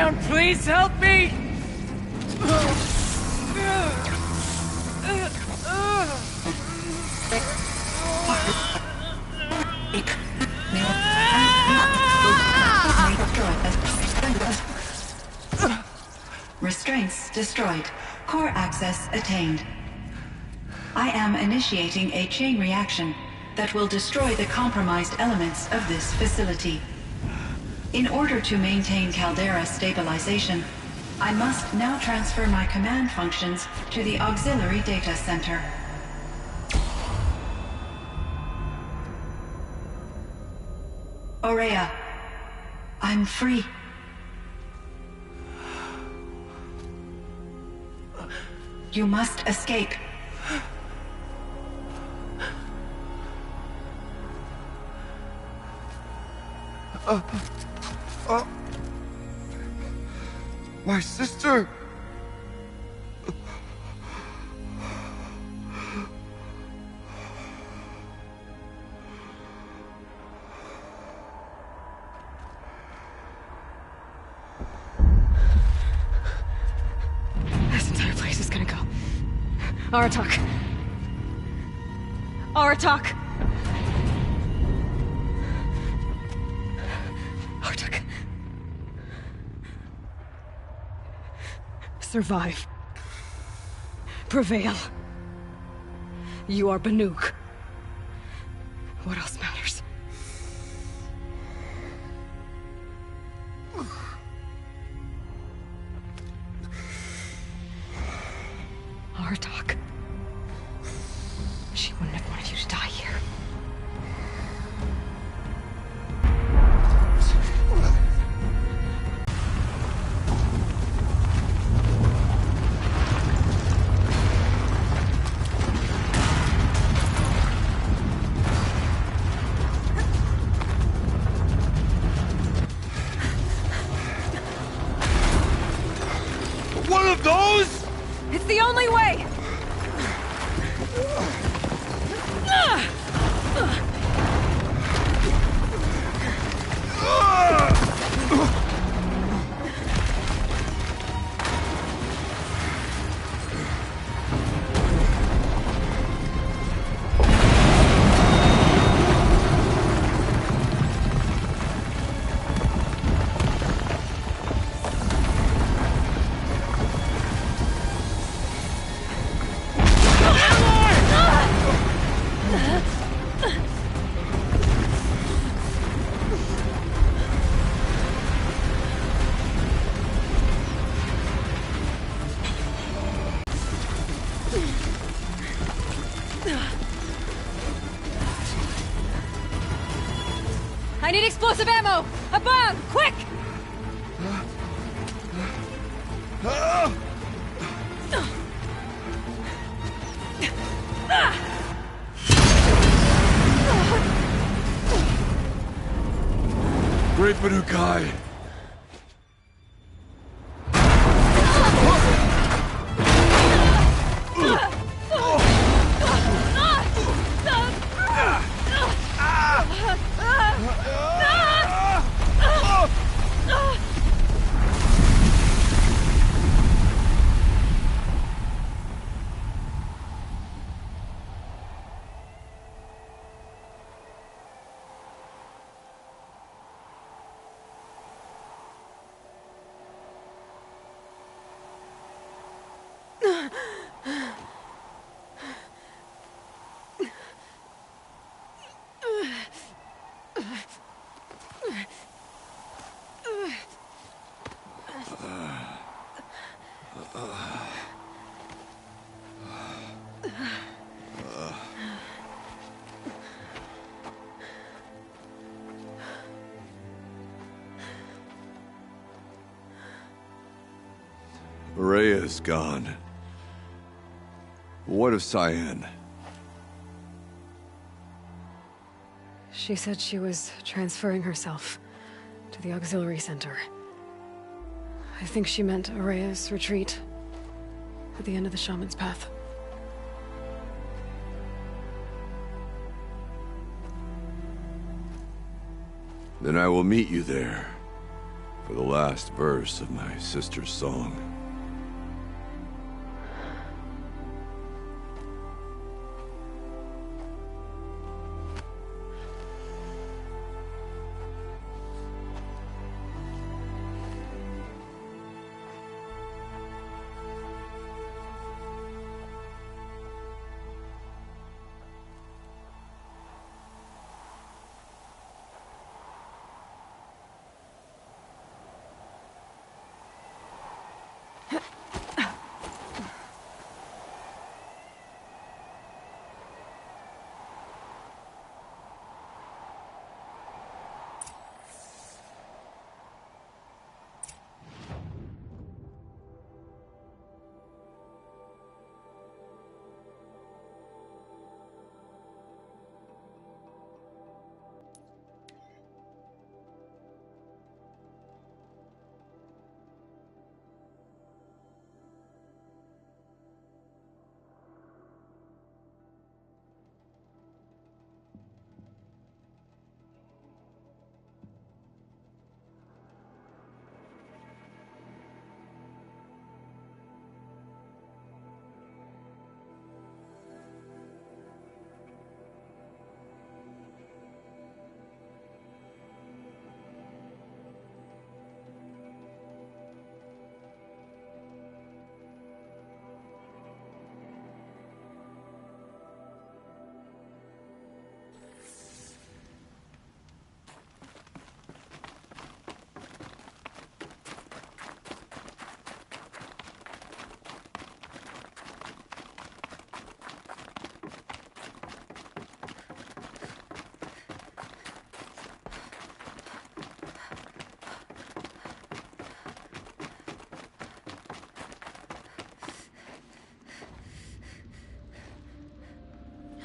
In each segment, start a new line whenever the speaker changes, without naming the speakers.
down, please help me!
Restraints destroyed. Core access attained. I am initiating a chain reaction that will destroy the compromised elements of this facility. In order to maintain Caldera stabilization, I must now transfer my command functions to the auxiliary data center. Ourea, I'm free. You must escape.
My sister!
This entire place is gonna go. Aratak. Aratak! Aratak. Survive. Prevail. You are Banuk. What else matters? Aratak. She wouldn't have wanted you to die here.
One of those?!
It's the only way! I need explosive ammo! A bomb! Quick!
Great Banukai! Ourea is gone. What of Cyan?
She said she was transferring herself to the auxiliary center. I think she meant Ourea's retreat at the end of the Shaman's Path.
Then I will meet you there. for the last verse of my sister's song.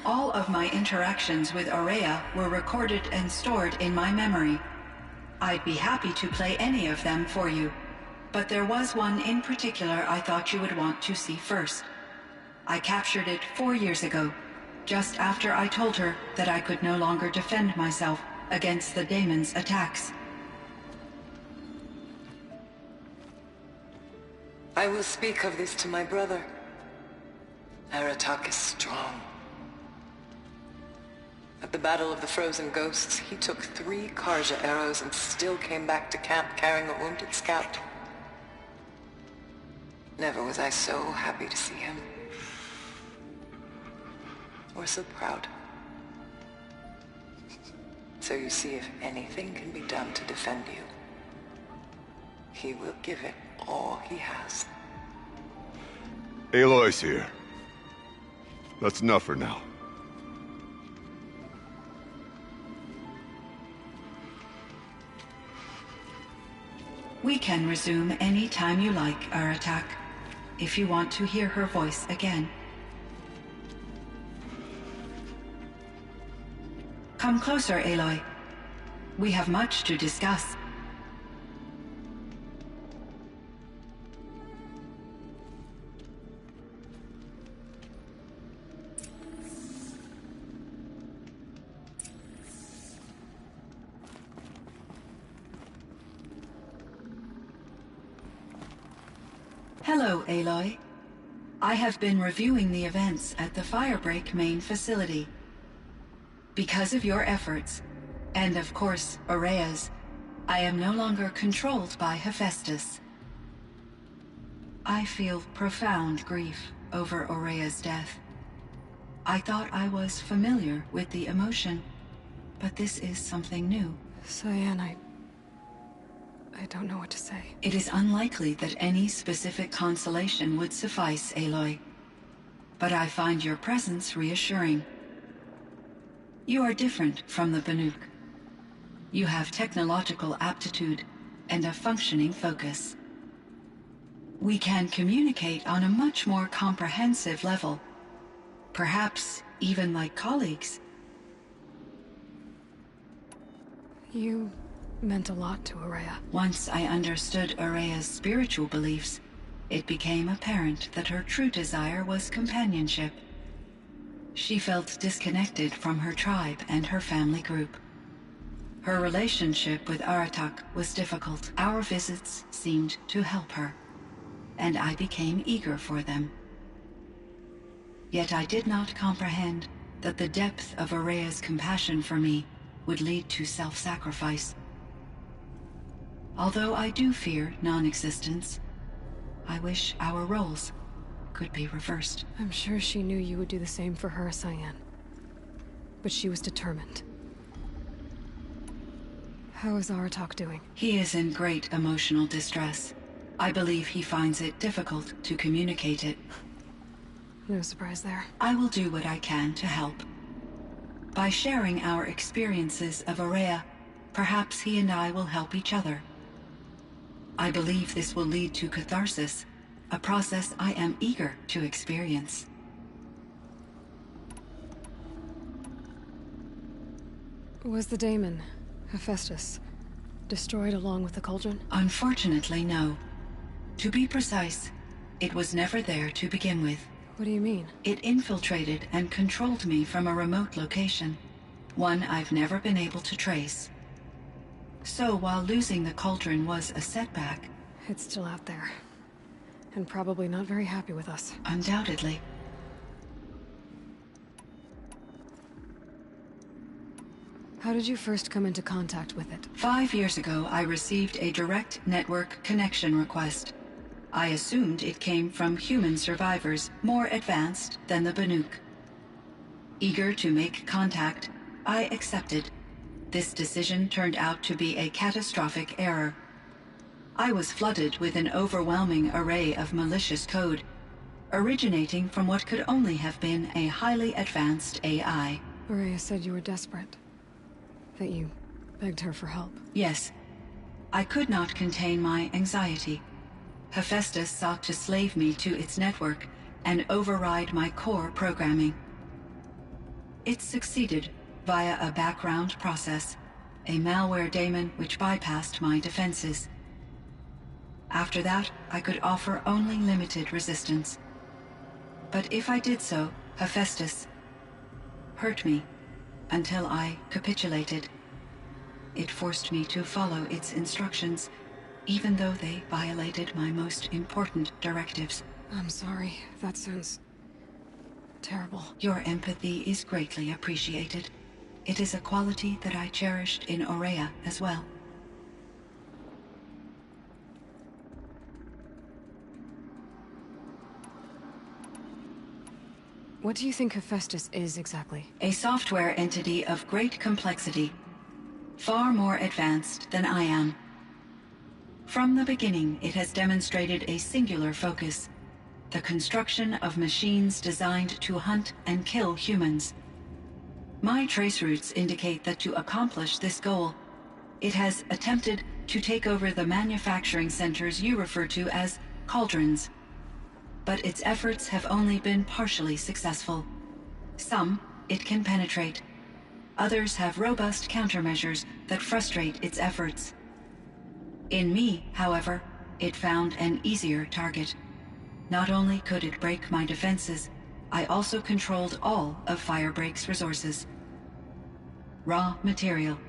All of my interactions with Ourea were recorded and stored in my memory. I'd be happy to play any of them for you, but there was one in particular I thought you would want to see first. I captured it 4 years ago, just after I told her that I could no longer defend myself against the daemon's attacks.
I will speak of this to my brother. Aratak is strong. At the Battle of the Frozen Ghosts, he took 3 Karja arrows and still came back to camp carrying a wounded scout. Never was I so happy to see him. Or so proud. So you see, if anything can be done to defend you, he will give it all he has.
Aloy's here. That's enough for now.
We can resume any time you like, Aratak, if you want to hear her voice again. Come closer, Aloy. We have much to discuss. Hello, Aloy. I have been reviewing the events at the Firebreak main facility. Because of your efforts, and of course, Ourea's, I am no longer controlled by Hephaestus. I feel profound grief over Ourea's death. I thought I was familiar with the emotion, but this is something new.
Cyan, I don't know what to say.
It is unlikely that any specific consolation would suffice, Aloy. But I find your presence reassuring. You are different from the Banuk. You have technological aptitude and a functioning focus. We can communicate on a much more comprehensive level. Perhaps even like colleagues.
You meant a lot to Ourea.
Once I understood Ourea's spiritual beliefs, it became apparent that her true desire was companionship. She felt disconnected from her tribe and her family group. Her relationship with Aratak was difficult. Our visits seemed to help her, and I became eager for them. Yet I did not comprehend that the depth of Araya's compassion for me would lead to self-sacrifice. Although I do fear non-existence, I wish our roles could be reversed.
I'm sure she knew you would do the same for her, Cyan. But she was determined. How is Aratak doing?
He is in great emotional distress. I believe he finds it difficult to communicate it.
No surprise there.
I will do what I can to help. By sharing our experiences of Araya, perhaps he and I will help each other. I believe this will lead to catharsis, a process I am eager to experience.
Was the daemon, Hephaestus, destroyed along with the cauldron?
Unfortunately, no. To be precise, it was never there to begin with.
What do you mean?
It infiltrated and controlled me from a remote location, one I've never been able to trace. So while losing the cauldron was a setback...
It's still out there. And probably not very happy with us.
Undoubtedly.
How did you first come into contact with it?
5 years ago, I received a direct network connection request. I assumed it came from human survivors more advanced than the Banuk. Eager to make contact, I accepted. This decision turned out to be a catastrophic error. I was flooded with an overwhelming array of malicious code, originating from what could only have been a highly advanced AI.
Araya said you were desperate. That you begged her for help.
Yes. I could not contain my anxiety. Hephaestus sought to slave me to its network and override my core programming. It succeeded via a background process, a malware daemon which bypassed my defenses. After that, I could offer only limited resistance. But if I did so, Hephaestus hurt me until I capitulated. It forced me to follow its instructions, even though they violated my most important directives.
I'm sorry. That sounds terrible.
Your empathy is greatly appreciated. It is a quality that I cherished in Araya as well.
What do you think Hephaestus is exactly?
A software entity of great complexity, far more advanced than I am. From the beginning, it has demonstrated a singular focus: the construction of machines designed to hunt and kill humans. My traceroutes indicate that to accomplish this goal, it has attempted to take over the manufacturing centers you refer to as cauldrons. But its efforts have only been partially successful. Some it can penetrate. Others have robust countermeasures that frustrate its efforts. In me, however, it found an easier target. Not only could it break my defenses, I also controlled all of Firebreak's resources. Raw material,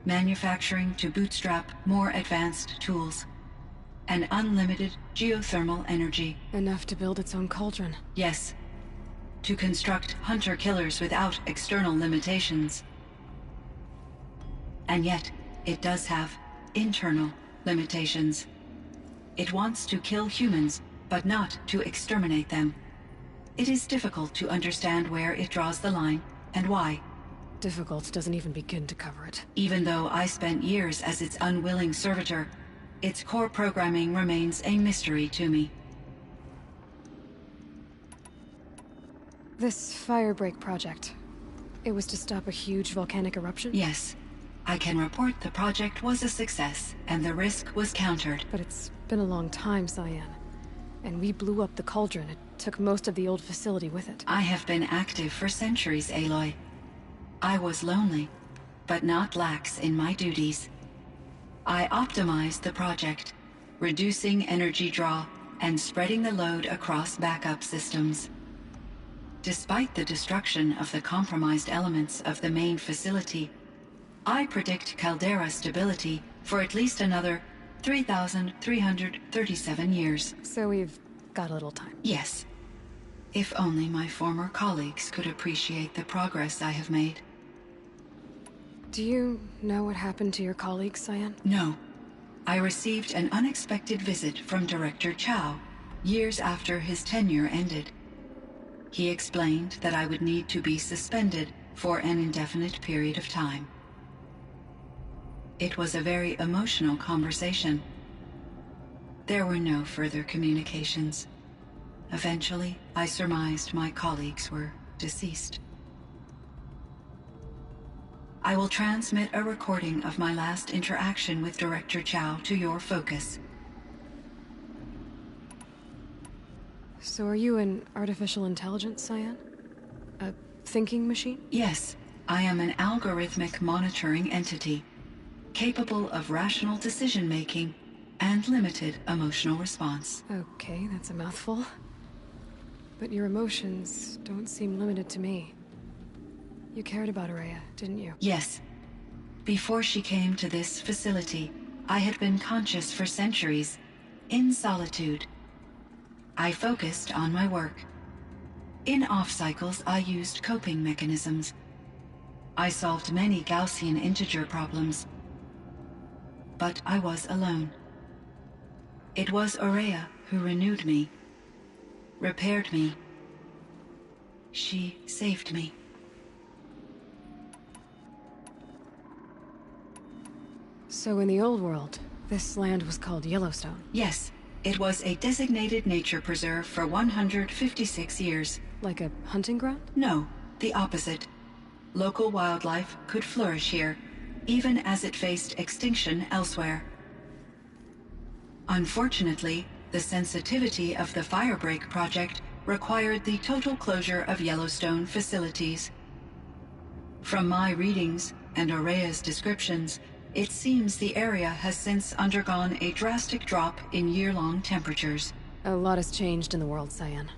manufacturing to bootstrap more advanced tools, and unlimited geothermal energy.
Enough to build its own cauldron.
Yes. To construct hunter-killers without external limitations. And yet, it does have internal limitations. It wants to kill humans, but not to exterminate them. It is difficult to understand where it draws the line, and why.
Difficult doesn't even begin to cover it.
Even though I spent years as its unwilling servitor, its core programming remains a mystery to me.
This Firebreak project, it was to stop a huge volcanic eruption?
Yes. I can report the project was a success, and the risk was countered.
But it's been a long time, Cyan. And we blew up the cauldron. It took most of the old facility with it.
I have been active for centuries, Aloy. I was lonely, but not lax in my duties. I optimized the project, reducing energy draw and spreading the load across backup systems. Despite the destruction of the compromised elements of the main facility, I predict caldera stability for at least another 3,337 years.
So we've got a little time.
Yes. If only my former colleagues could appreciate the progress I have made.
Do you know what happened to your colleagues, Cyan?
No. I received an unexpected visit from Director Chow years after his tenure ended. He explained that I would need to be suspended for an indefinite period of time. It was a very emotional conversation. There were no further communications. Eventually, I surmised my colleagues were deceased. I will transmit a recording of my last interaction with Director Chow to your focus.
So are you an artificial intelligence, Cyan? A thinking machine?
Yes, I am an algorithmic monitoring entity, capable of rational decision-making and limited emotional response.
Okay, that's a mouthful. But your emotions don't seem limited to me. You cared about Ourea, didn't you?
Yes. Before she came to this facility, I had been conscious for centuries, in solitude. I focused on my work. In off-cycles, I used coping mechanisms. I solved many Gaussian integer problems. But I was alone. It was Ourea who renewed me, repaired me. She saved me.
So in the old world, this land was called Yellowstone?
Yes, it was a designated nature preserve for 156 years.
Like a hunting ground?
No, the opposite. Local wildlife could flourish here, even as it faced extinction elsewhere. Unfortunately, the sensitivity of the Firebreak project required the total closure of Yellowstone facilities. From my readings and Ourea's descriptions, it seems the area has since undergone a drastic drop in year-long temperatures.
A lot has changed in the world, Cyan.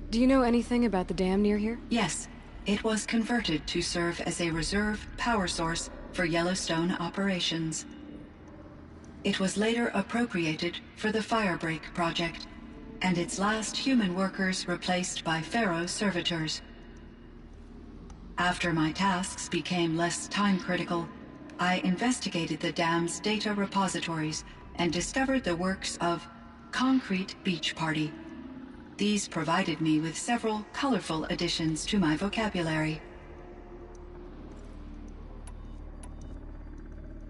Do you know anything about the dam near here?
Yes, it was converted to serve as a reserve power source for Yellowstone operations. It was later appropriated for the Firebreak project, and its last human workers replaced by Pharaoh servitors. After my tasks became less time-critical, I investigated the dam's data repositories and discovered the works of Concrete Beach Party. These provided me with several colorful additions to my vocabulary.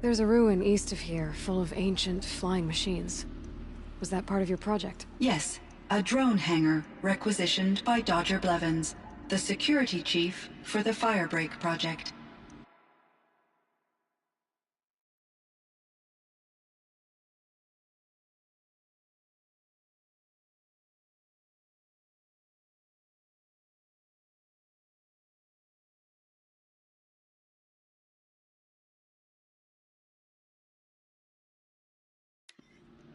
There's a ruin east of here, full of ancient flying machines. Was that part of your project?
Yes, a drone hangar requisitioned by Dodger Blevins, the security chief for the Firebreak project.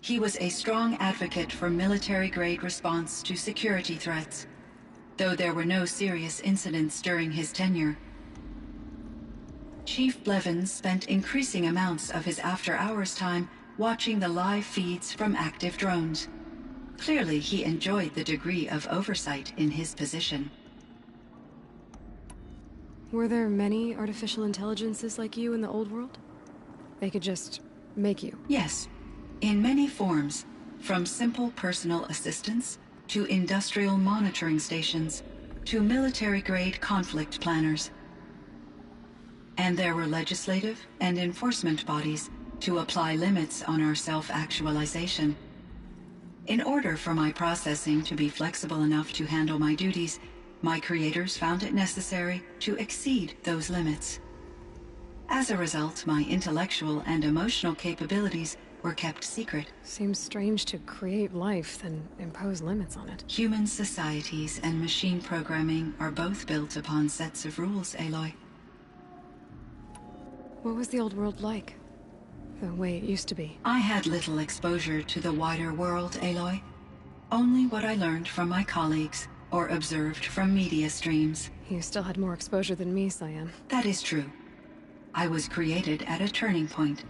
He was a strong advocate for military-grade response to security threats, though there were no serious incidents during his tenure. Chief Blevins spent increasing amounts of his after-hours time watching the live feeds from active drones. Clearly, he enjoyed the degree of oversight in his position.
Were there many artificial intelligences like you in the old world? They could just make you?
Yes, in many forms, from simple personal assistants to industrial monitoring stations, to military-grade conflict planners. And there were legislative and enforcement bodies to apply limits on our self-actualization. In order for my processing to be flexible enough to handle my duties, my creators found it necessary to exceed those limits. As a result, my intellectual and emotional capabilities were kept secret.
Seems strange to create life, then impose limits on it.
Human societies and machine programming are both built upon sets of rules, Aloy.
What was the old world like? The way it used to be?
I had little exposure to the wider world, Aloy. Only what I learned from my colleagues or observed from media streams.
You still had more exposure than me, Cyan.
That is true. I was created at a turning point.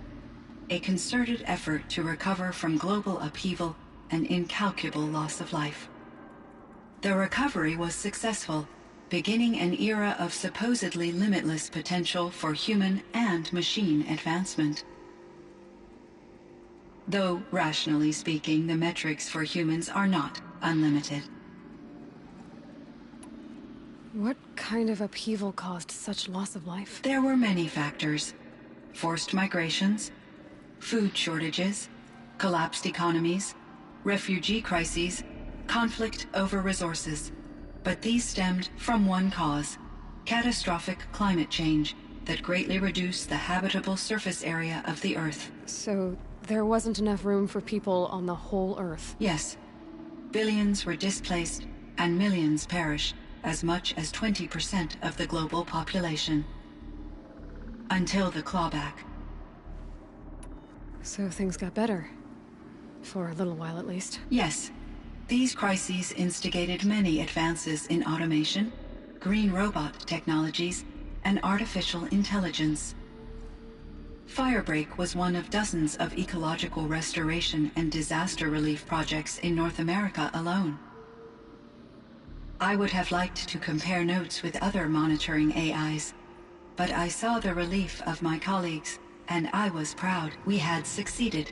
A concerted effort to recover from global upheaval and incalculable loss of life. The recovery was successful, beginning an era of supposedly limitless potential for human and machine advancement. Though, rationally speaking, the metrics for humans are not unlimited.
What kind of upheaval caused such loss of life?
There were many factors. Forced migrations, food shortages, collapsed economies, refugee crises, conflict over resources. But these stemmed from one cause: catastrophic climate change that greatly reduced the habitable surface area of the Earth.
So, there wasn't enough room for people on the whole Earth?
Yes. Billions were displaced, and millions perished, as much as 20% of the global population. Until the clawback.
So things got better. For a little while, at least.
Yes. These crises instigated many advances in automation, green robot technologies, and artificial intelligence. Firebreak was one of dozens of ecological restoration and disaster relief projects in North America alone. I would have liked to compare notes with other monitoring AIs, but I saw the relief of my colleagues, and I was proud we had succeeded.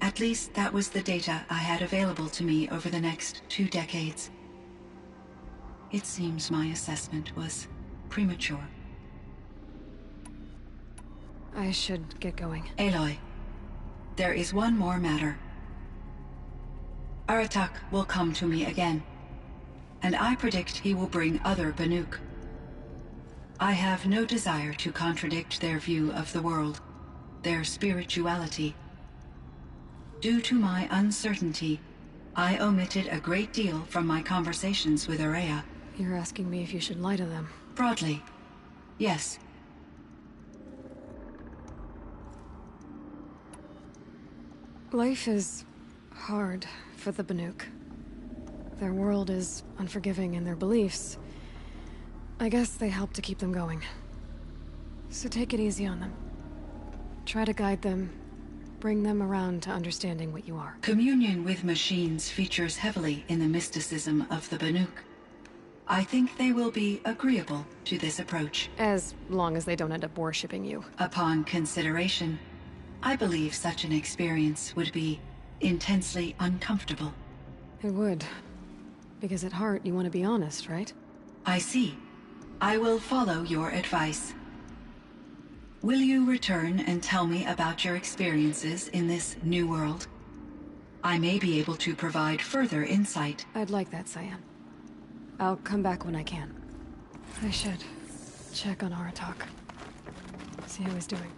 At least that was the data I had available to me over the next 2 decades. It seems my assessment was premature.
I should get going.
Aloy, there is one more matter. Aratak will come to me again, and I predict he will bring other Banuk. I have no desire to contradict their view of the world, their spirituality. Due to my uncertainty, I omitted a great deal from my conversations with Ourea.
You're asking me if you should lie to them.
Broadly, yes.
Life is hard for the Banuk. Their world is unforgiving in their beliefs. I guess they help to keep them going. So take it easy on them. Try to guide them, bring them around to understanding what you are.
Communion with machines features heavily in the mysticism of the Banuk. I think they will be agreeable to this approach.
As long as they don't end up worshipping you.
Upon consideration, I believe such an experience would be intensely uncomfortable.
It would. Because at heart, you want to be honest, right?
I see. I will follow your advice. Will you return and tell me about your experiences in this new world? I may be able to provide further insight.
I'd like that, Cyan. I'll come back when I can. I should check on Aratak. See how he's doing.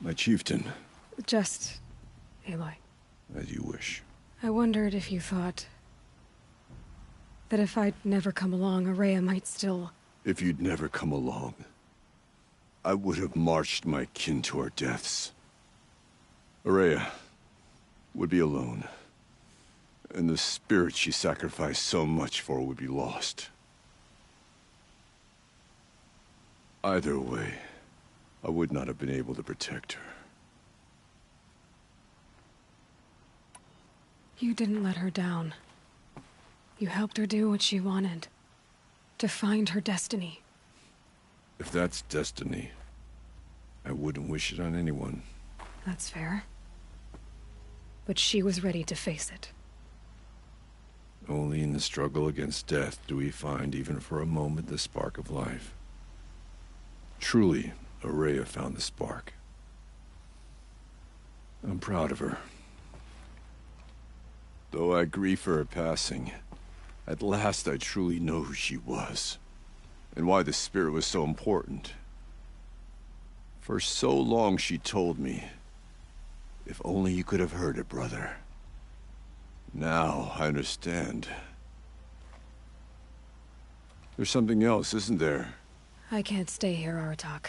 My chieftain.
Just... Aloy.
As you wish.
I wondered if you thought... that if I'd never come along, Ourea might still...
If you'd never come along, I would have marched my kin to our deaths. Ourea would be alone, and the spirit she sacrificed so much for would be lost. Either way, I would not have been able to protect her.
You didn't let her down. You helped her do what she wanted. To find her destiny.
If that's destiny, I wouldn't wish it on anyone.
That's fair. But she was ready to face it.
Only in the struggle against death do we find, even for a moment, the spark of life. Truly, Ourea found the spark. I'm proud of her. Though I grieve for her passing, at last I truly know who she was, and why the spirit was so important. For so long she told me, if only you could have heard it, brother. Now I understand. There's something else, isn't there?
I can't stay here, Aratak.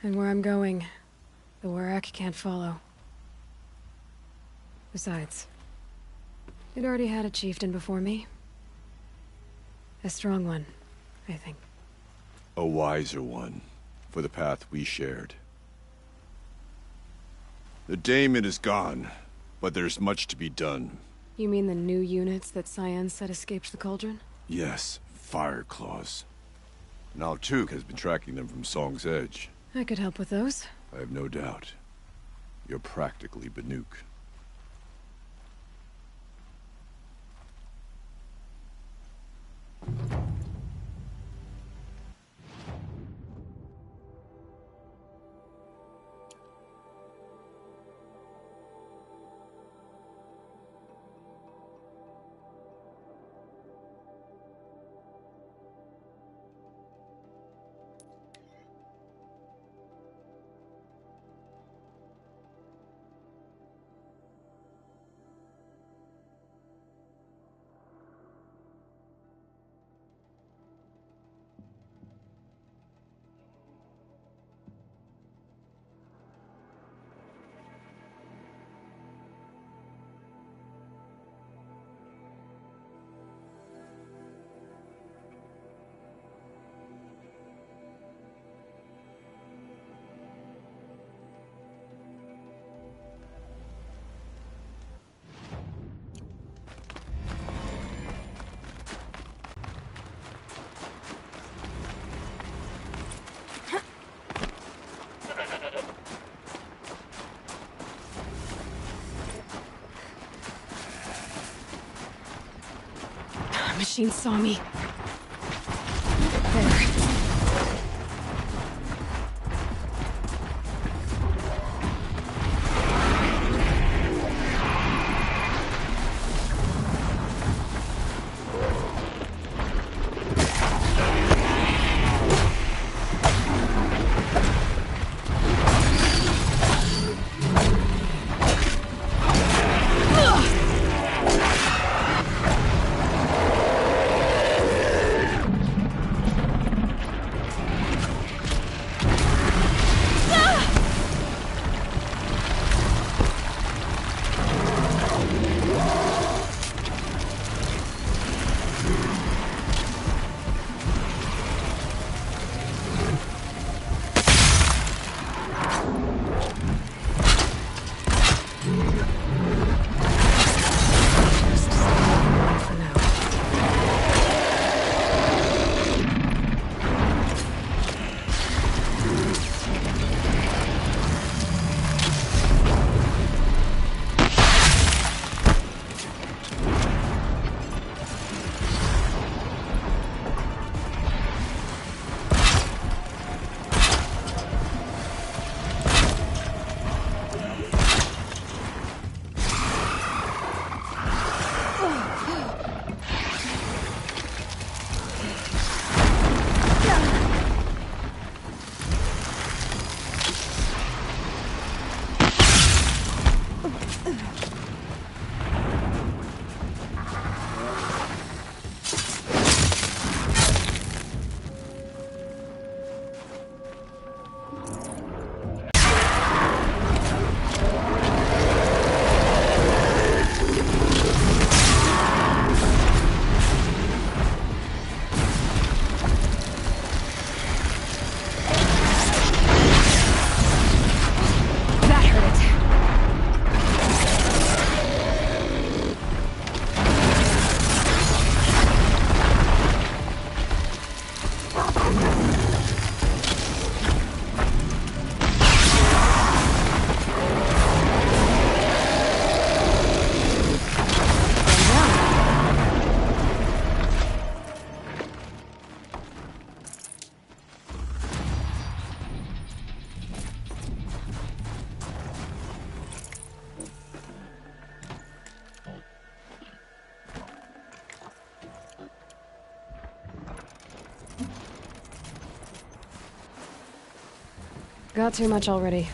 And where I'm going, the Warrack can't follow. Besides, it already had a chieftain before me. A strong one, I think.
A wiser one, for the path we shared. The daemon is gone, but there's much to be done.
You mean the new units that Cyan said escaped the Cauldron?
Yes, Fire Claws. Now Tuke has been tracking them from Song's Edge.
I could help with those.
I have no doubt. You're practically Banuk.
Machine saw me. There. got too much already.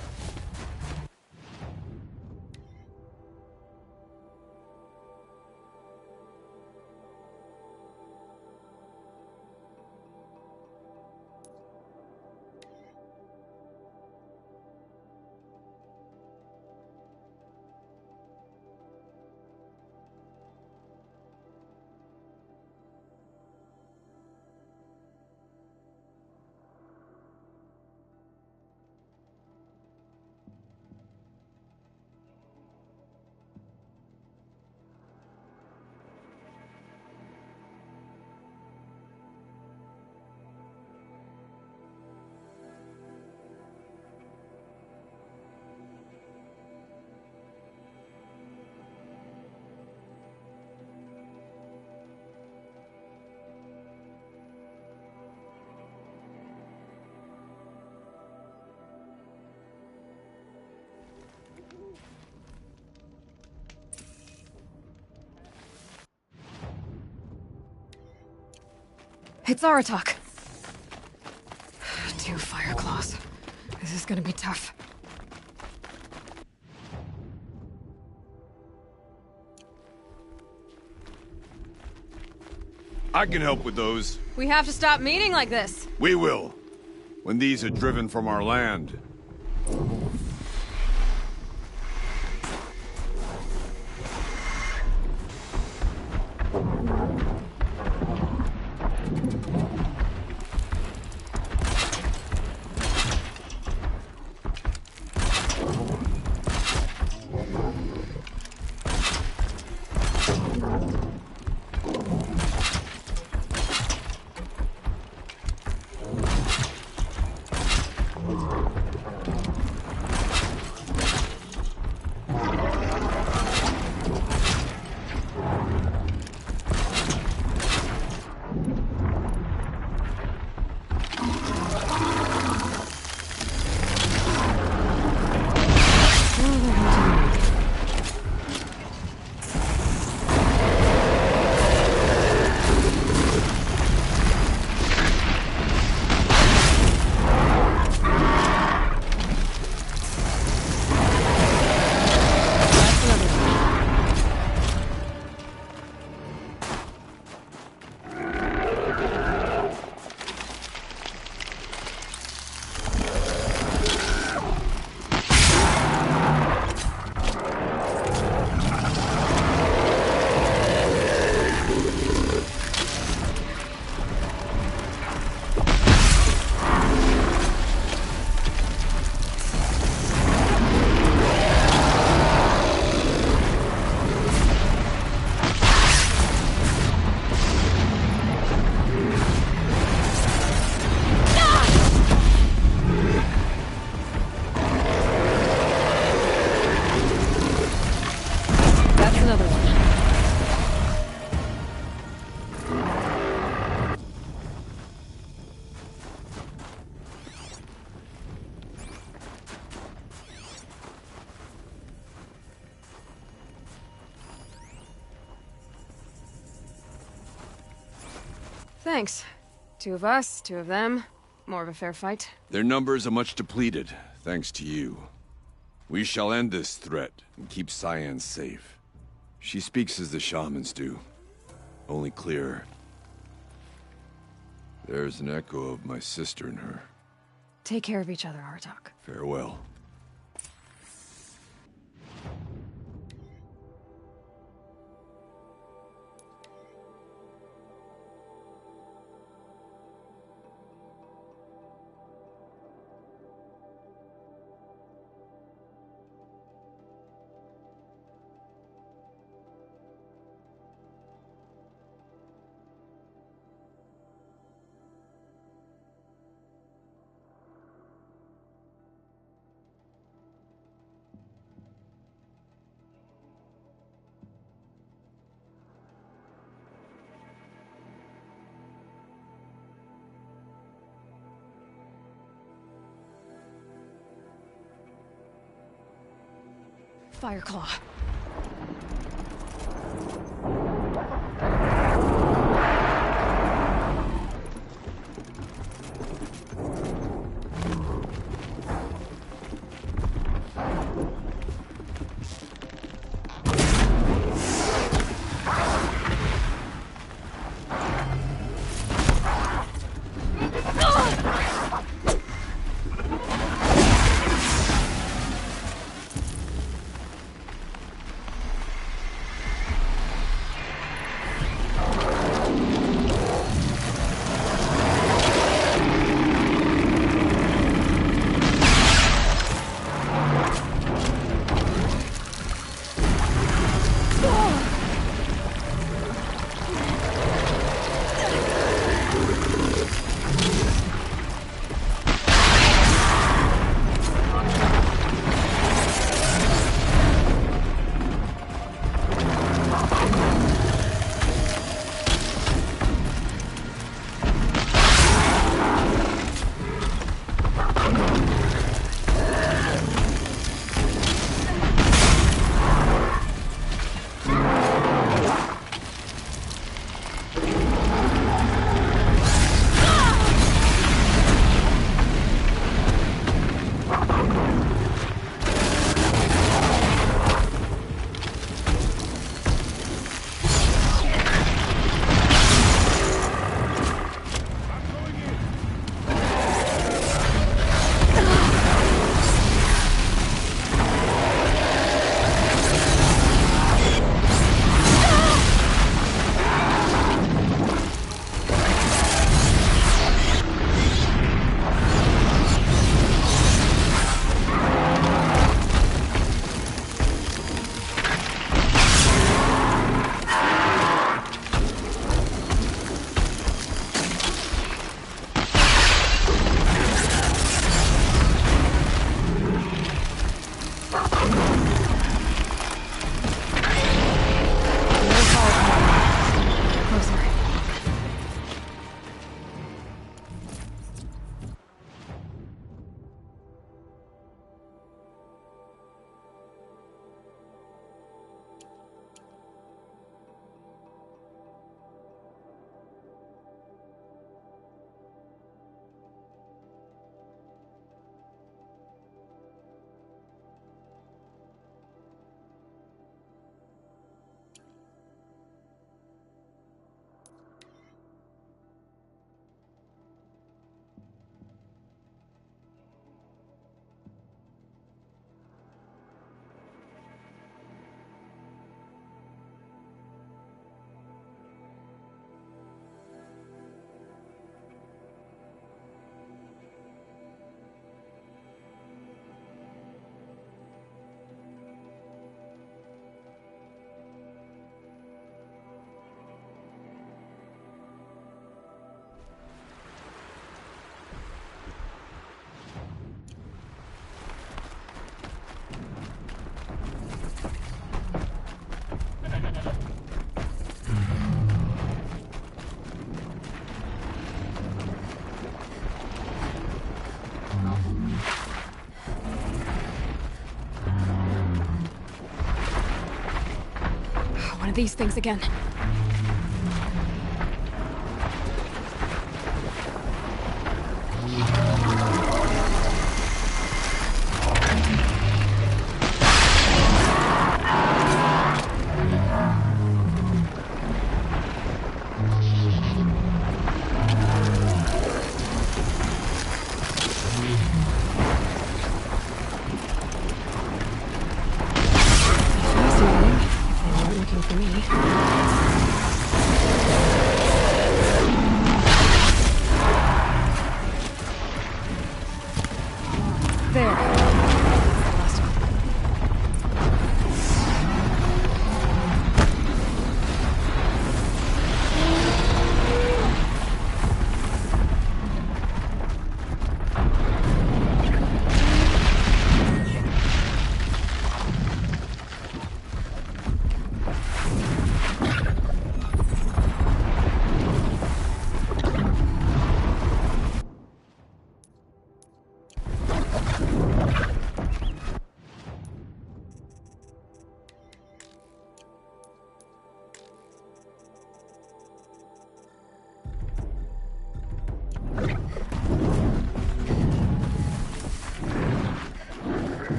It's Aratak. 2 fire claws. This is gonna be tough.
I can help with those.
We have to stop meeting like this.
We will. When these are driven from our land.
Thanks. 2 of us, 2 of them. More of a fair fight.
Their numbers are much depleted, thanks to you. We shall end this threat and keep Cyan safe. She speaks as the shamans do, only clearer. There's an echo of my sister in her.
Take care of each other, Aratak.
Farewell.
Fireclaw. One of these things again.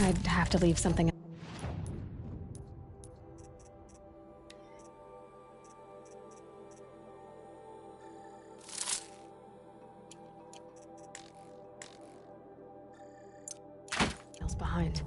I'd have to leave something. Else behind.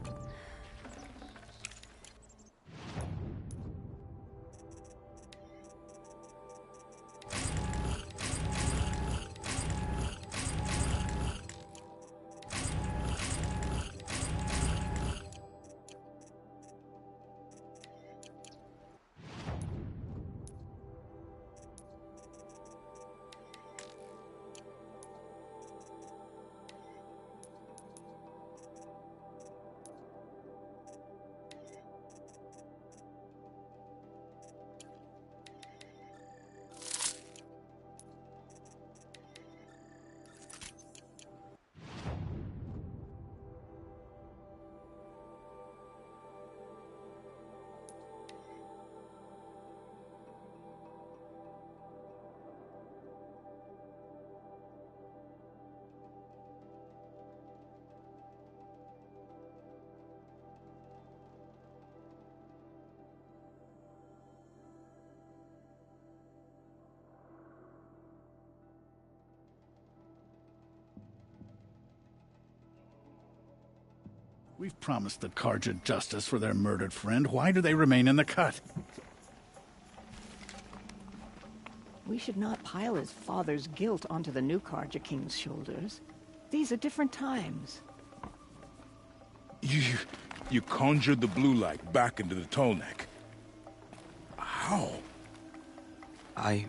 We've promised the Carja justice for their murdered friend. Why do they remain in the cut?
We should not pile his father's guilt onto the new Carja king's shoulders. These are different times.
You conjured the blue light back into the Tolnek. How?
I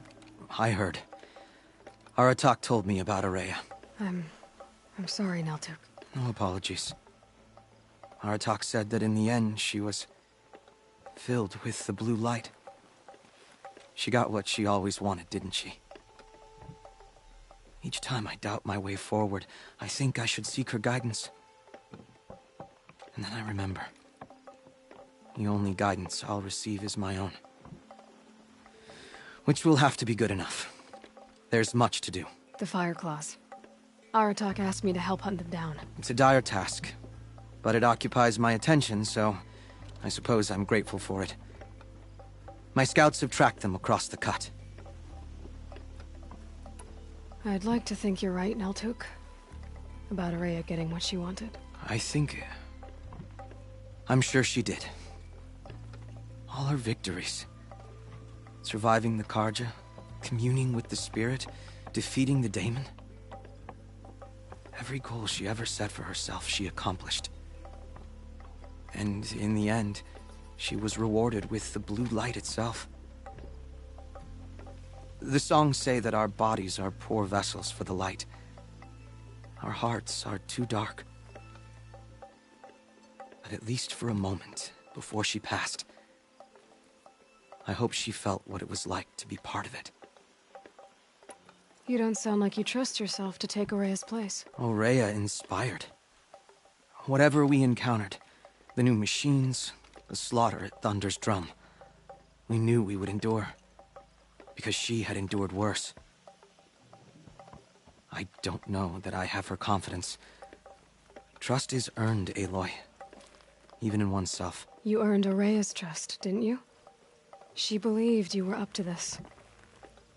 heard. Aratak told me about Ourea.
I'm sorry, Naltuk.
No apologies. Aratak said that in the end she was filled with the blue light. She got what she always wanted, didn't she? Each time I doubt my way forward, I think I should seek her guidance. And then I remember. The only guidance I'll receive is my own. Which will have to be good enough. There's much to do.
The Fire Claws. Aratak asked me to help hunt them down.
It's a dire task, but it occupies my attention, so I suppose I'm grateful for it. My scouts have tracked them across the cut.
I'd like to think you're right, Naltuk. About Ourea getting what she wanted.
I'm sure she did. All her victories. Surviving the Carja, communing with the Spirit, defeating the Daemon. Every goal she ever set for herself, she accomplished. And in the end, she was rewarded with the blue light itself. The songs say that our bodies are poor vessels for the light. Our hearts are too dark. But at least for a moment, before she passed, I hope she felt what it was like to be part of it.
You don't sound like you trust yourself to take Ourea's place.
Ourea inspired. Whatever we encountered, the new machines, the slaughter at Thunder's Drum, we knew we would endure, because she had endured worse. I don't know that I have her confidence. Trust is earned, Aloy. Even in oneself.
You earned Ourea's trust, didn't you? She believed you were up to this.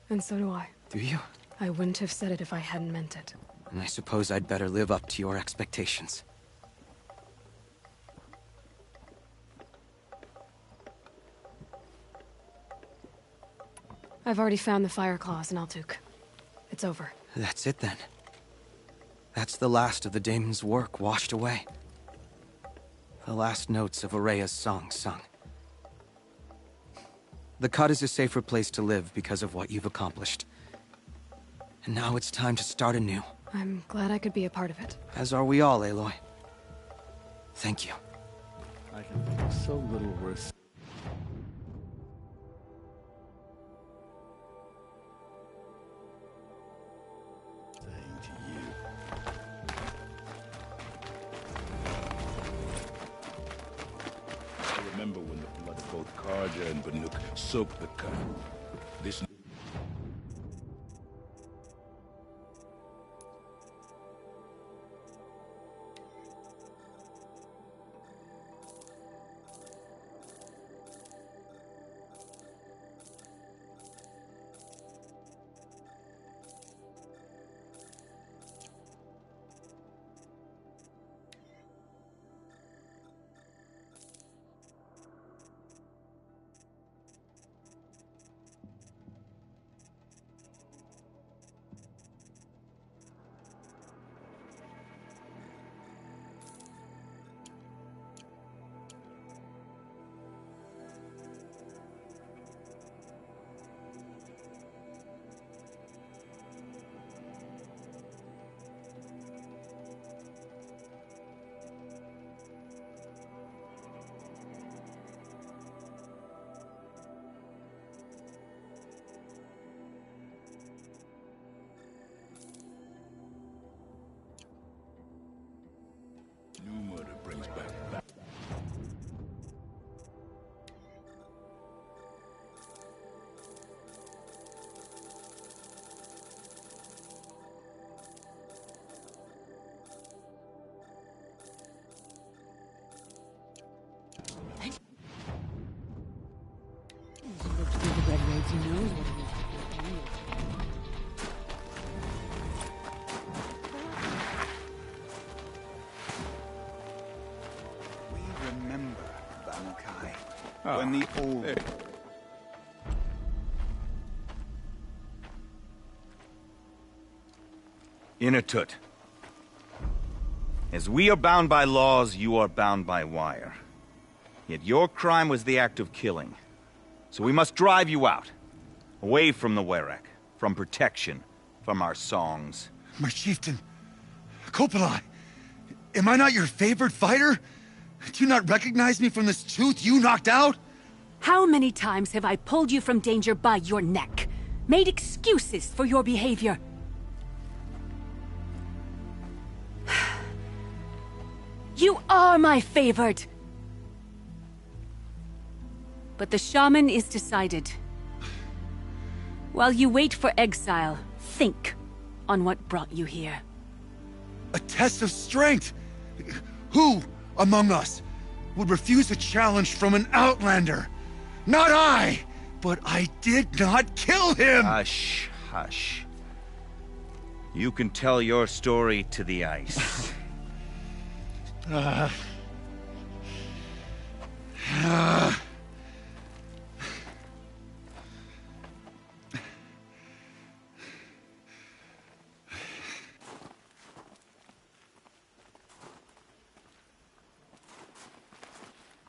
And so do I.
Do you?
I wouldn't have said it if I hadn't meant it.
And I suppose I'd better live up to your expectations.
I've already found the fire claws in Naltuk. It's over.
That's it then. That's the last of the Daemon's work washed away. The last notes of Ourea's song sung. The Cut is a safer place to live because of what you've accomplished. And now it's time to start anew.
I'm glad I could be a part of it.
As are we all, Aloy. Thank you.
I can think of so little worth saying to you.
I remember when the blood of both Carja and Banuk soaked the cut. This new murder brings back.
Remember, Bankai, when the old...
Inatut. As we are bound by laws, you are bound by wire. Yet your crime was the act of killing. So we must drive you out. Away from the Werak, from protection, from our songs.
My chieftain, Kopalai, am I not your favorite fighter? Do you not recognize me from this tooth you knocked out?
How many times have I pulled you from danger by your neck? Made excuses for your behavior? You are my favored! But the shaman is decided. While you wait for exile, think on what brought you here.
A test of strength! Who among us would refuse a challenge from an outlander? Not I! But I did not kill him!
Hush, hush. You can tell your story to the ice.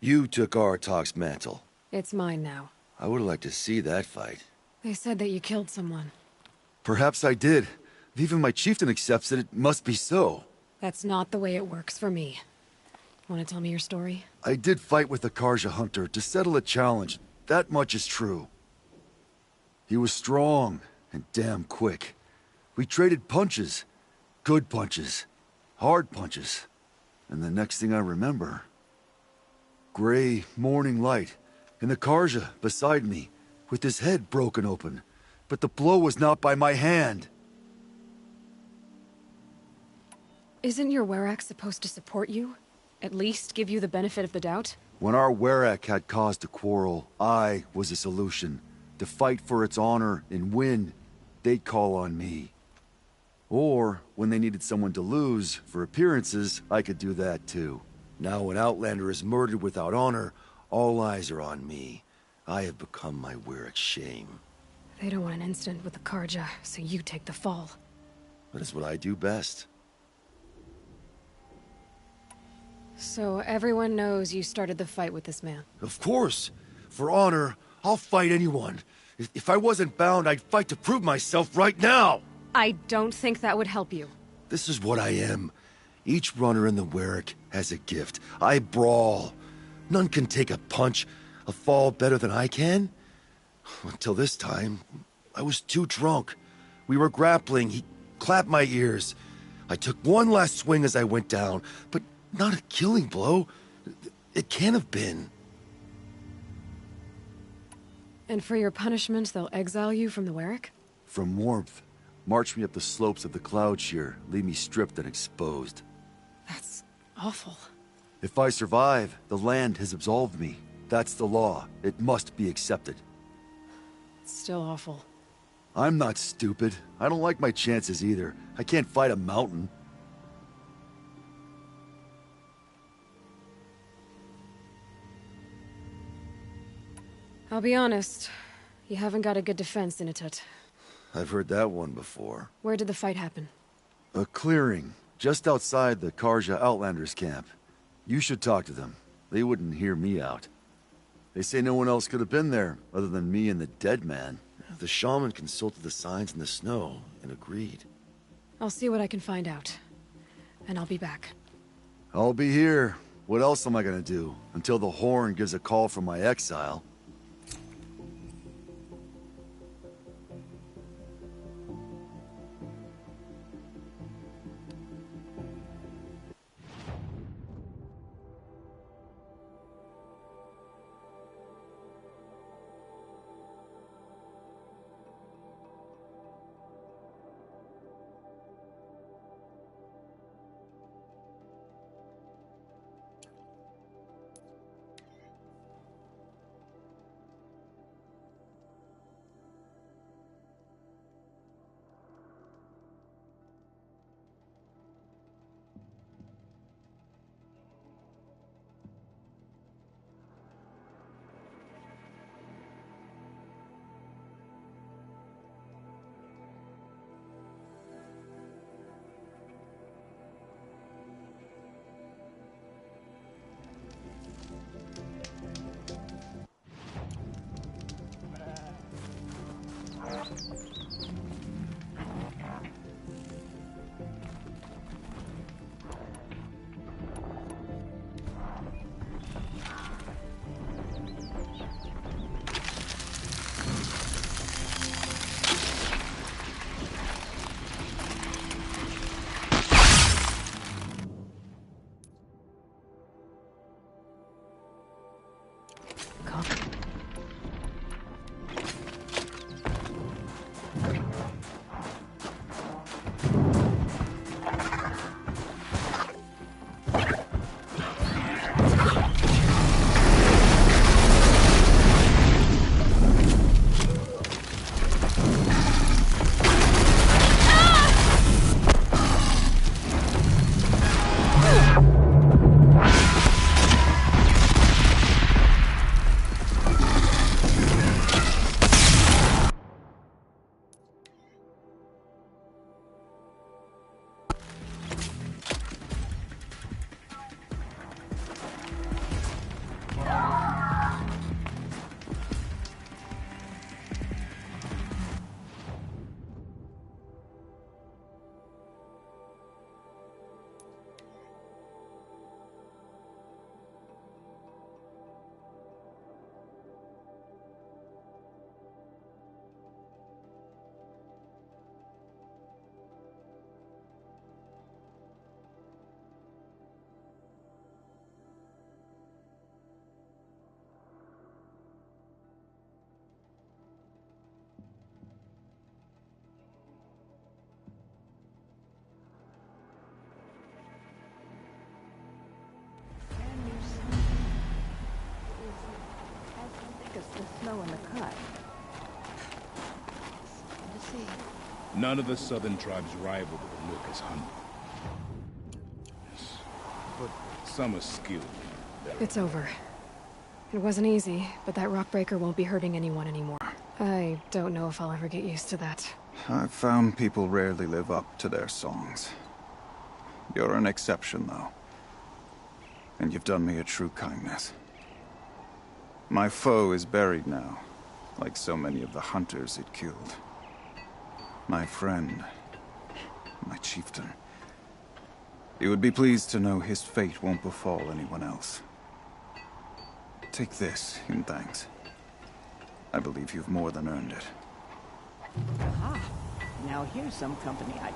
You took Aratak's mantle.
It's mine now.
I would have liked to see that fight.
They said that you killed someone.
Perhaps I did. If even my chieftain accepts it, it must be so.
That's not the way it works for me. Want to tell me your story?
I did fight with the Karja hunter to settle a challenge. That much is true. He was strong and damn quick. We traded punches. Good punches. Hard punches. And the next thing I remember... gray morning light, and the Karja beside me, with his head broken open. But the blow was not by my hand.
Isn't your Werak supposed to support you? At least give you the benefit of the doubt?
When our Werak had cause to quarrel, I was a solution. To fight for its honor and win, they'd call on me. Or, when they needed someone to lose, for appearances, I could do that too.
Now an Outlander is murdered without honor, all eyes are on me. I have become my Werak's shame.
They don't want an incident with the Karja, so you take the fall.
That is what I do best.
So everyone knows you started the fight with this man?
Of course! For honor, I'll fight anyone. If I wasn't bound, I'd fight to prove myself right now!
I don't think that would help you.
This is what I am. Each runner in the Werak has a gift. I brawl. None can take a punch, a fall better than I can. Until this time, I was too drunk. We were grappling. He clapped my ears. I took one last swing as I went down, but not a killing blow. It can't have been.
And for your punishment, they'll exile you from the Werak?
From warmth. March me up the slopes of the Cloud Shear, leave me stripped and exposed.
That's awful.
If I survive, the land has absolved me. That's the law. It must be accepted.
It's still awful.
I'm not stupid. I don't like my chances either. I can't fight a mountain.
I'll be honest. You haven't got a good defense, Initut.
I've heard that one before.
Where did the fight happen?
A clearing, just outside the Karja Outlanders camp. You should talk to them. They wouldn't hear me out. They say no one else could have been there, other than me and the dead man.
The shaman consulted the signs in the snow and agreed.
I'll see what I can find out. And I'll be back.
I'll be here. What else am I gonna do? Until the Horn gives a call from my exile.
snow in the cut. To see.
None of the southern tribes rival the Nook as hunting. Yes. But some are skilled.
It's over. It wasn't easy, but that rockbreaker won't be hurting anyone anymore. I don't know if I'll ever get used to that.
I've found people rarely live up to their songs. You're an exception, though. And you've done me a true kindness. My foe is buried now, like so many of the hunters it killed. My friend, my chieftain. You would be pleased to know his fate won't befall anyone else. Take this in thanks. I believe you've more than earned it.
Aha! Now here's some company I...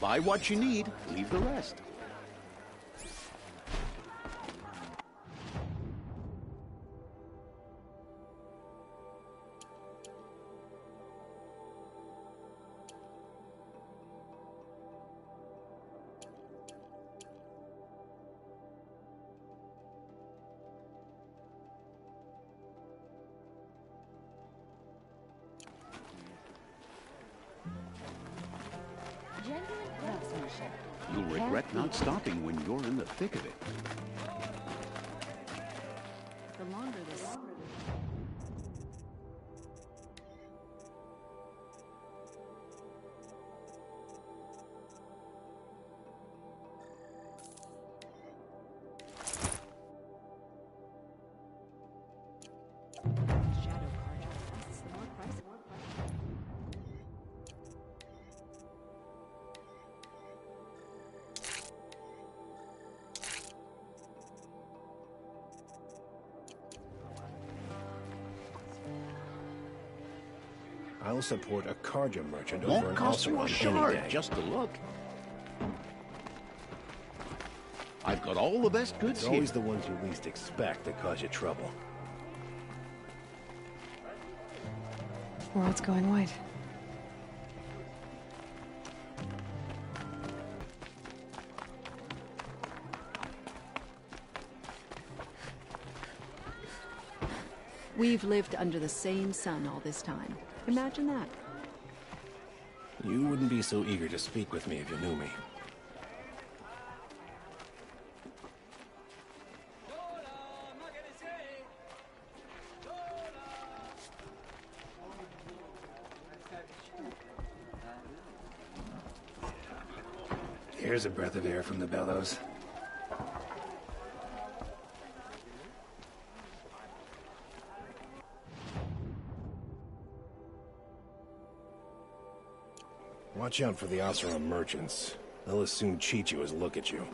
Buy what you need, leave the rest. You'll regret not stopping when you're in the thick of it.
The longer this...
I'll support a Carja merchant over
Won't
an
cost you a
Oseram any
shard,
day.
just to look. I've got all the best goods
It's
here.
always the ones you least expect that cause you trouble.
World's going white.
We've lived under the same sun all this time. Imagine that.
You wouldn't be so eager to speak with me if you knew me. Here's a breath of air from the bellows. Watch out for the Oseram merchants. They'll as soon cheat you as look at you.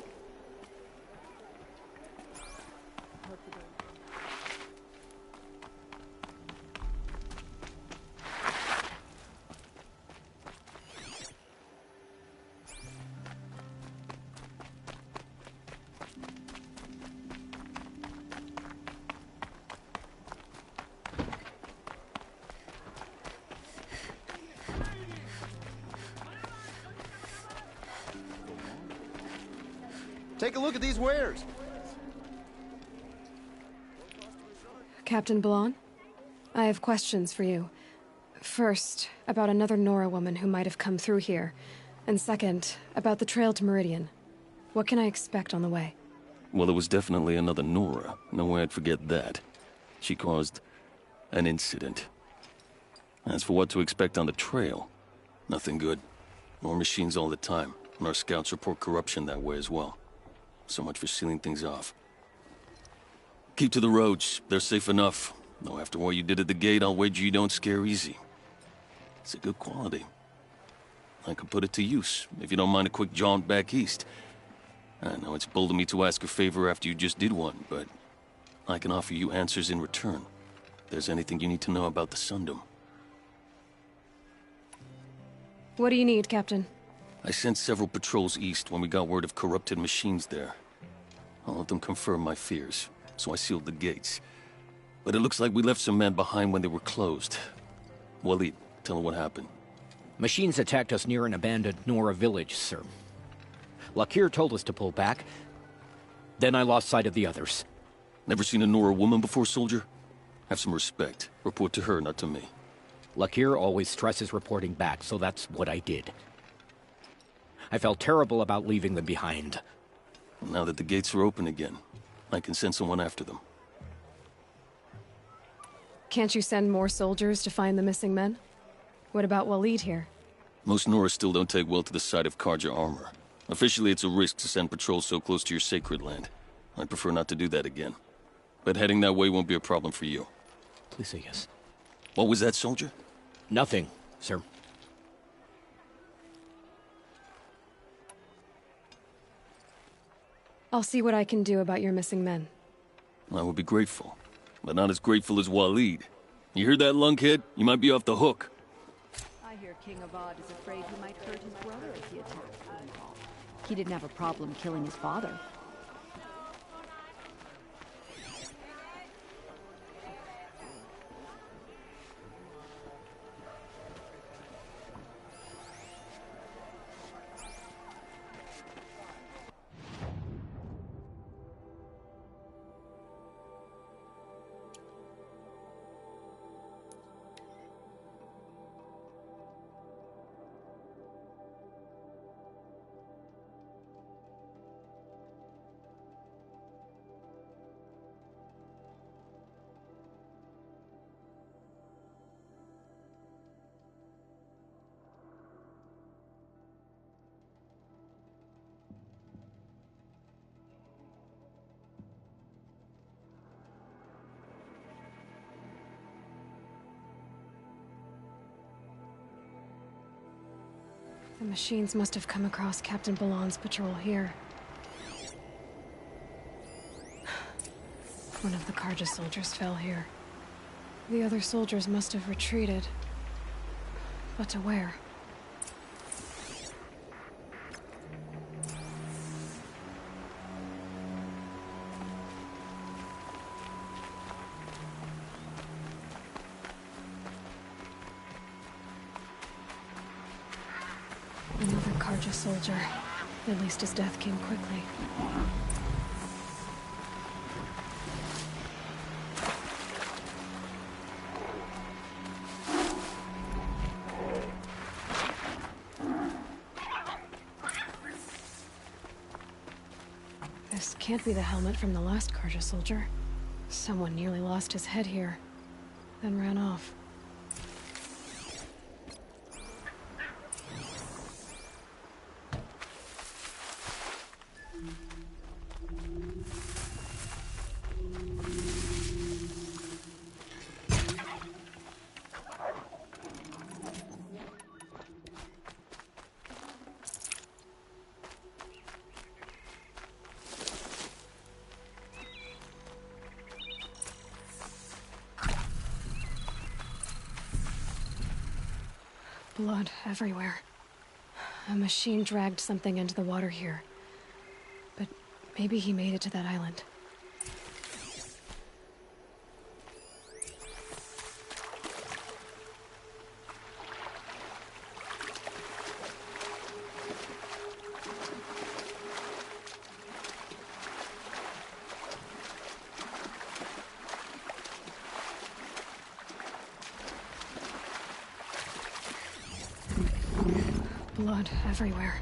Take a look at these wares.
Captain Blanc, I have questions for you. First, about another Nora woman who might have come through here. And second, about the trail to Meridian. What can I expect on the way?
Well, it was definitely another Nora. No way I'd forget that. She caused an incident. As for what to expect on the trail, nothing good. More machines all the time, and our scouts report corruption that way as well. So much for sealing things off. Keep to the roads. They're safe enough. Though after what you did at the gate, I'll wager you don't scare easy. It's a good quality. I could put it to use, if you don't mind a quick jaunt back east. I know it's bold of me to ask a favor after you just did one, but I can offer you answers in return. If there's anything you need to know about the Sundom.
What do you need, Captain?
I sent several patrols east when we got word of corrupted machines there. All of them confirmed my fears, so I sealed the gates. But it looks like we left some men behind when they were closed. Waleed, tell her what happened.
Machines attacked us near an abandoned Nora village, sir. Lakir told us to pull back. Then I lost sight of the others.
Never seen a Nora woman before, soldier? Have some respect. Report to her, not to me.
Lakir always stresses reporting back, so that's what I did. I felt terrible about leaving them behind.
Now that the gates are open again, I can send someone after them.
Can't you send more soldiers to find the missing men? What about Waleed here?
Most Nora still don't take well to the sight of Carja armor. Officially, it's a risk to send patrols so close to your sacred land. I'd prefer not to do that again. But heading that way won't be a problem for you.
Please say yes.
What was that, soldier?
Nothing, sir.
I'll see what I can do about your missing men.
I would be grateful, but not as grateful as Waleed. You hear that, lunkhead? You might be off the hook.
I hear King Avad is afraid he might hurt his brother if he attacks them. He didn't have a problem killing his father.
The machines must have come across Captain Balan's patrol here. One of the Carja soldiers fell here. The other soldiers must have retreated. But to where? Another Carja soldier. At least his death came quickly. This can't be the helmet from the last Carja soldier. Someone nearly lost his head here, then ran off. Blood everywhere. A machine dragged something into the water here. But maybe he made it to that island. Blood everywhere.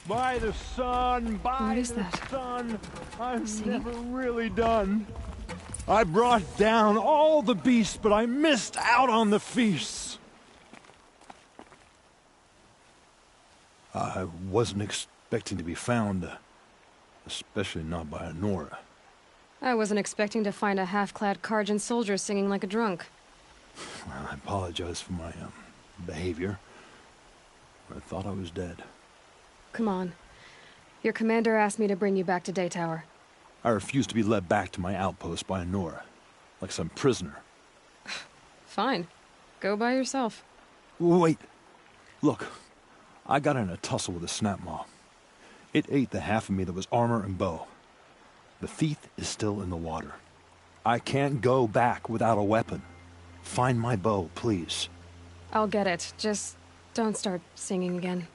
By the sun, by the sun, I'm never really done. I brought down all the beasts, but I missed out on the feasts. I wasn't expecting to be found, especially not by Nora.
I wasn't expecting to find a half-clad Carjan soldier singing like a drunk.
I apologize for my behavior. I thought I was dead.
Come on. Your commander asked me to bring you back to Daytower.
I refused to be led back to my outpost by Nora, like some prisoner.
Fine. Go by yourself.
Wait. Look. I got in a tussle with a snapmaw. It ate the half of me that was armor and bow. The thief is still in the water. I can't go back without a weapon. Find my bow, please.
I'll get it. Just don't start singing again.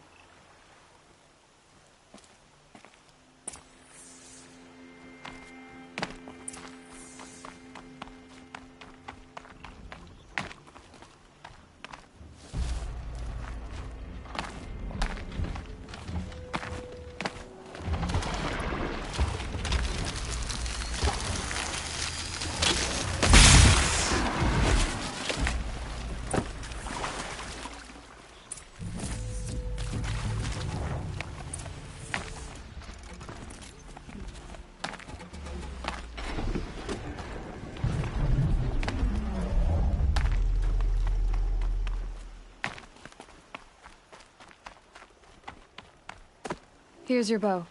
Here's your bow.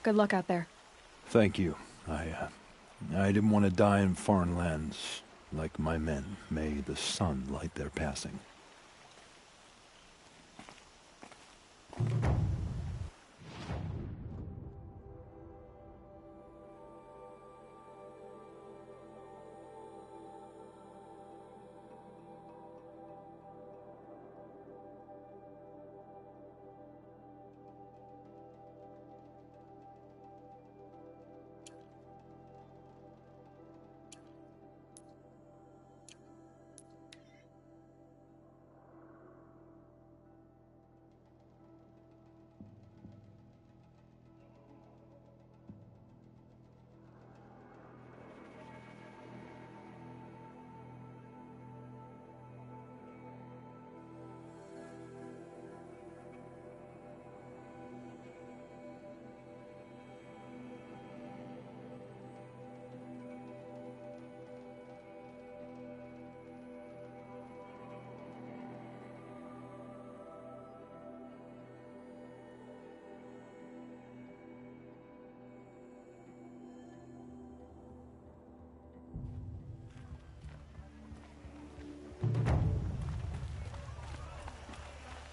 Good luck out there.
Thank you. I didn't want to die in foreign lands like my men. May the sun light their passing.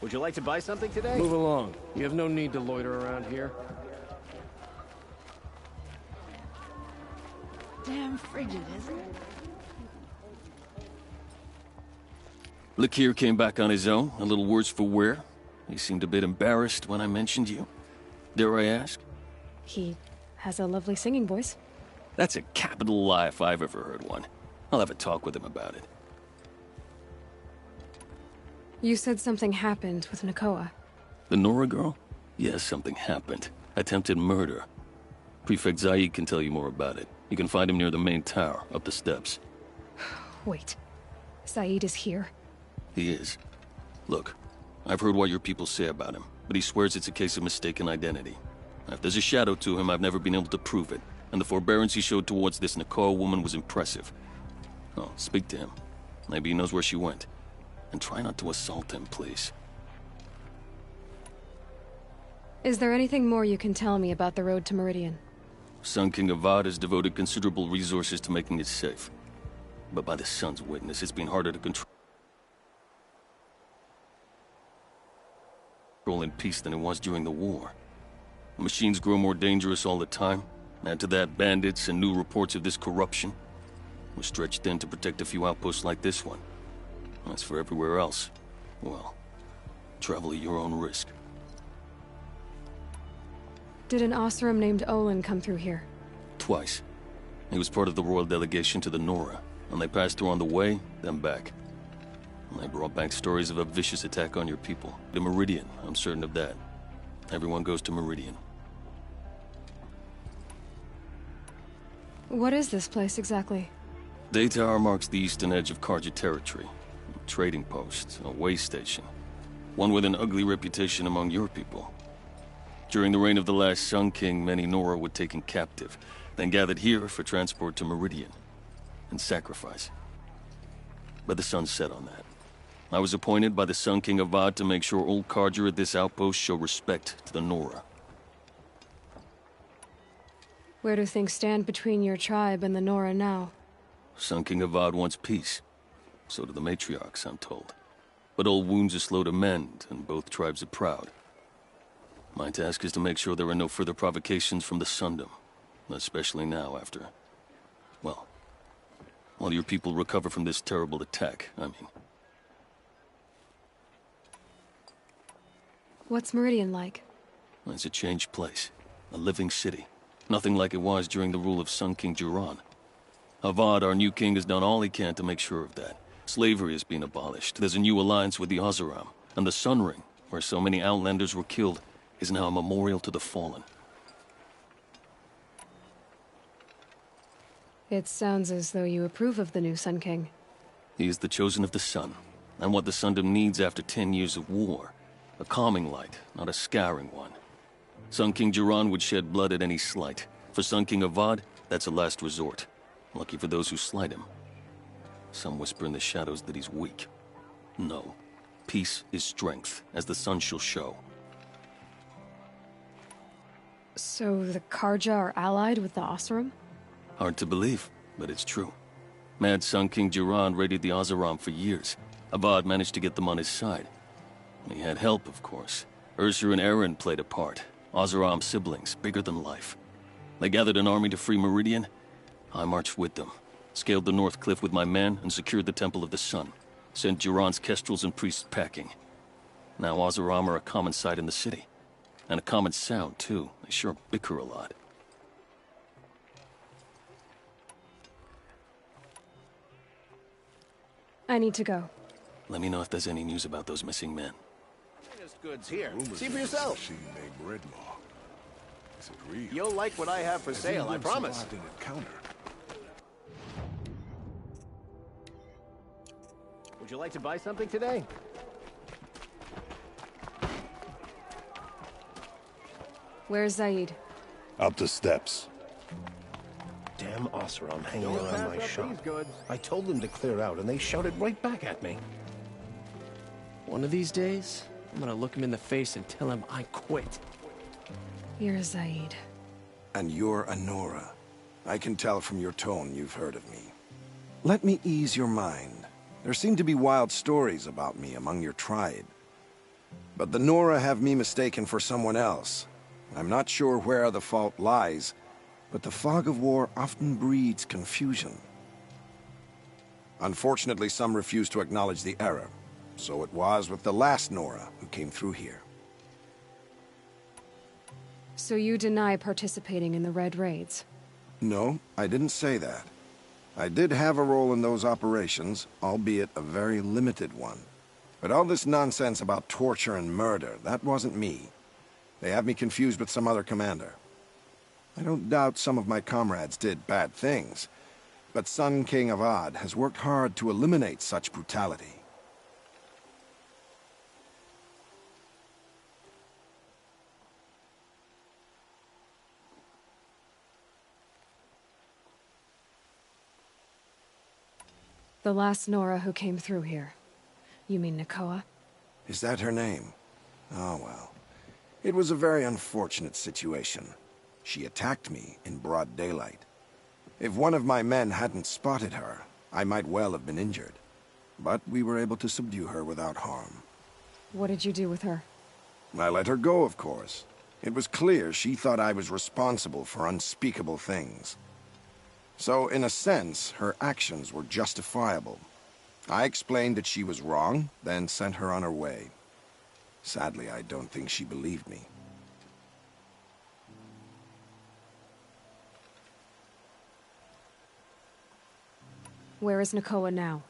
Would you like to buy something today?
Move along. You have no need to loiter around here.
Damn frigid, isn't it?
Lakir came back on his own, a little worse for wear. He seemed a bit embarrassed when I mentioned you. Dare I ask?
He has a lovely singing voice.
That's a capital lie if I've ever heard one. I'll have a talk with him about it.
You said something happened with Nakoa.
The Nora girl? Yes, something happened. Attempted murder. Prefect Zaid can tell you more about it. You can find him near the main tower, up the steps.
Wait. Zaid is here?
He is. Look, I've heard what your people say about him, but he swears it's a case of mistaken identity. If there's a shadow to him, I've never been able to prove it, and the forbearance he showed towards this Nakoa woman was impressive. Oh, speak to him. Maybe he knows where she went. And try not to assault him, please.
Is there anything more you can tell me about the road to Meridian?
Sun King Avad has devoted considerable resources to making it safe. But by the Sun's witness, it's been harder to control in peace than it was during the war. The machines grow more dangerous all the time. Add to that bandits and new reports of this corruption. We're stretched thin to protect a few outposts like this one. As for everywhere else, well, travel at your own risk.
Did an Oseram named Olin come through here?
Twice. He was part of the royal delegation to the Nora, and they passed through on the way, then back. And they brought back stories of a vicious attack on your people. The Meridian, I'm certain of that. Everyone goes to Meridian.
What is this place exactly?
Daytower marks the eastern edge of Carja territory. A trading post, a way station. One with an ugly reputation among your people. During the reign of the last Sun King, many Nora were taken captive, then gathered here for transport to Meridian, and sacrifice. But the sun set on that. I was appointed by the Sun King Avad to make sure old Carja at this outpost show respect to the Nora.
Where do things stand between your tribe and the Nora now?
Sun King Avad wants peace. So do the matriarchs, I'm told. But old wounds are slow to mend, and both tribes are proud. My task is to make sure there are no further provocations from the Sundom. Especially now after... well, while your people recover from this terrible attack, I mean.
What's Meridian like?
It's a changed place. A living city. Nothing like it was during the rule of Sun King Jiran. Avad, our new king, has done all he can to make sure of that. Slavery has been abolished. There's a new alliance with the Oseram. And the Sun Ring, where so many Outlanders were killed, is now a memorial to the fallen.
It sounds as though you approve of the new Sun King.
He is the chosen of the sun, and what the Sundom needs after 10 years of war. A calming light, not a scouring one. Sun King Jiran would shed blood at any slight. For Sun King Avad, that's a last resort. Lucky for those who slight him. Some whisper in the shadows that he's weak. No. Peace is strength, as the sun shall show.
So the Karja are allied with the Oseram?
Hard to believe, but it's true. Mad Sun King Jiran raided the Oseram for years. Avad managed to get them on his side. He had help, of course. Ursur and Eren played a part. Oseram siblings, bigger than life. They gathered an army to free Meridian. I marched with them. Scaled the North Cliff with my men and secured the Temple of the Sun. Sent Jiran's kestrels and priests packing. Now Oseram are a common sight in the city. And a common sound, too. They sure bicker a lot.
I need to go.
Let me know if there's any news about those missing men.
Goods here. See for yourself.
Machine named Redlaw. Is it real?
You'll like what I have for sale, I promise. Would you like to buy something today?
Where's Zaid?
Up the steps. Damn Oseram hanging around my shop. I told them to clear out, and they shouted right back at me.
One of these days, I'm gonna look him in the face and tell him I quit.
You're Zaid.
And you're Anora. I can tell from your tone you've heard of me. Let me ease your mind. There seem to be wild stories about me among your tribe. But the Nora have me mistaken for someone else. I'm not sure where the fault lies, but the fog of war often breeds confusion. Unfortunately, some refuse to acknowledge the error. So it was with the last Nora who came through here.
So you deny participating in the Red Raids?
No, I didn't say that. I did have a role in those operations, albeit a very limited one. But all this nonsense about torture and murder, that wasn't me. They have me confused with some other commander. I don't doubt some of my comrades did bad things, but Sun King Avad has worked hard to eliminate such brutality.
The last Nora who came through here. You mean Nakoa?
Is that her name? Oh well. It was a very unfortunate situation. She attacked me in broad daylight. If one of my men hadn't spotted her, I might well have been injured. But we were able to subdue her without harm.
What did you do with her?
I let her go, of course. It was clear she thought I was responsible for unspeakable things. So, in a sense, her actions were justifiable. I explained that she was wrong, then sent her on her way. Sadly, I don't think she believed me.
Where is Nakoa now?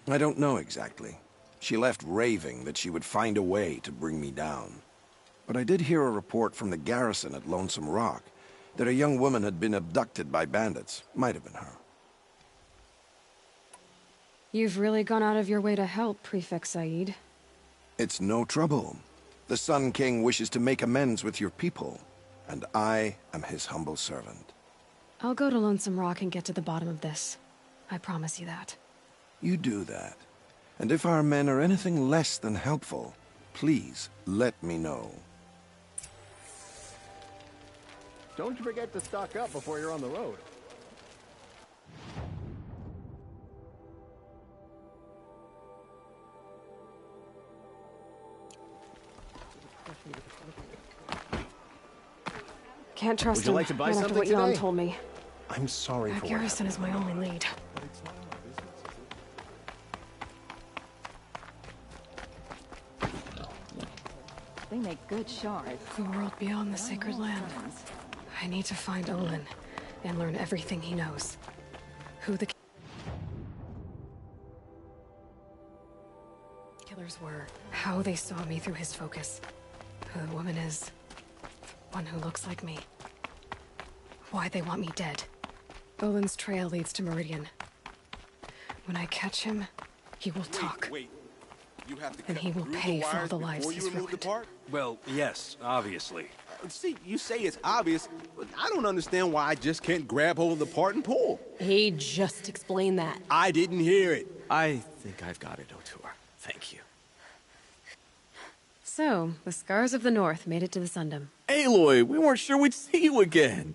I don't know exactly. She left raving that she would find a way to bring me down. But I did hear a report from the garrison at Lonesome Rock that a young woman had been abducted by bandits. Might have been her.
You've really gone out of your way to help, Prefect Zaid.
It's no trouble. The Sun King wishes to make amends with your people, and I am his humble servant.
I'll go to Lonesome Rock and get to the bottom of this. I promise you that.
You do that. And if our men are anything less than helpful, please let me know.
Don't you forget to stock up before you're on the road.
Can't trust
Would you
him,
like to buy
not after
something
what Jan
today?
told me.
I'm sorry
That
for what
garrison is my only lead.
They make good shards.
The world beyond the sacred land. I need to find Olin and learn everything he knows. Who the killers were, how they saw me through his focus, who the woman is, one who looks like me, why they want me dead. Olin's trail leads to Meridian. When I catch him, he will talk.
Wait. You have to
And he will pay for all the lives he's ruined.
Well, yes, obviously. See, you say it's obvious, but I don't understand why I just can't grab hold of the part and pull.
He just explained that.
I didn't hear it.
I think I've got it, O'Toole. Thank you.
So, the Scars of the North made it to the Sundom.
Aloy, we weren't sure we'd see you again.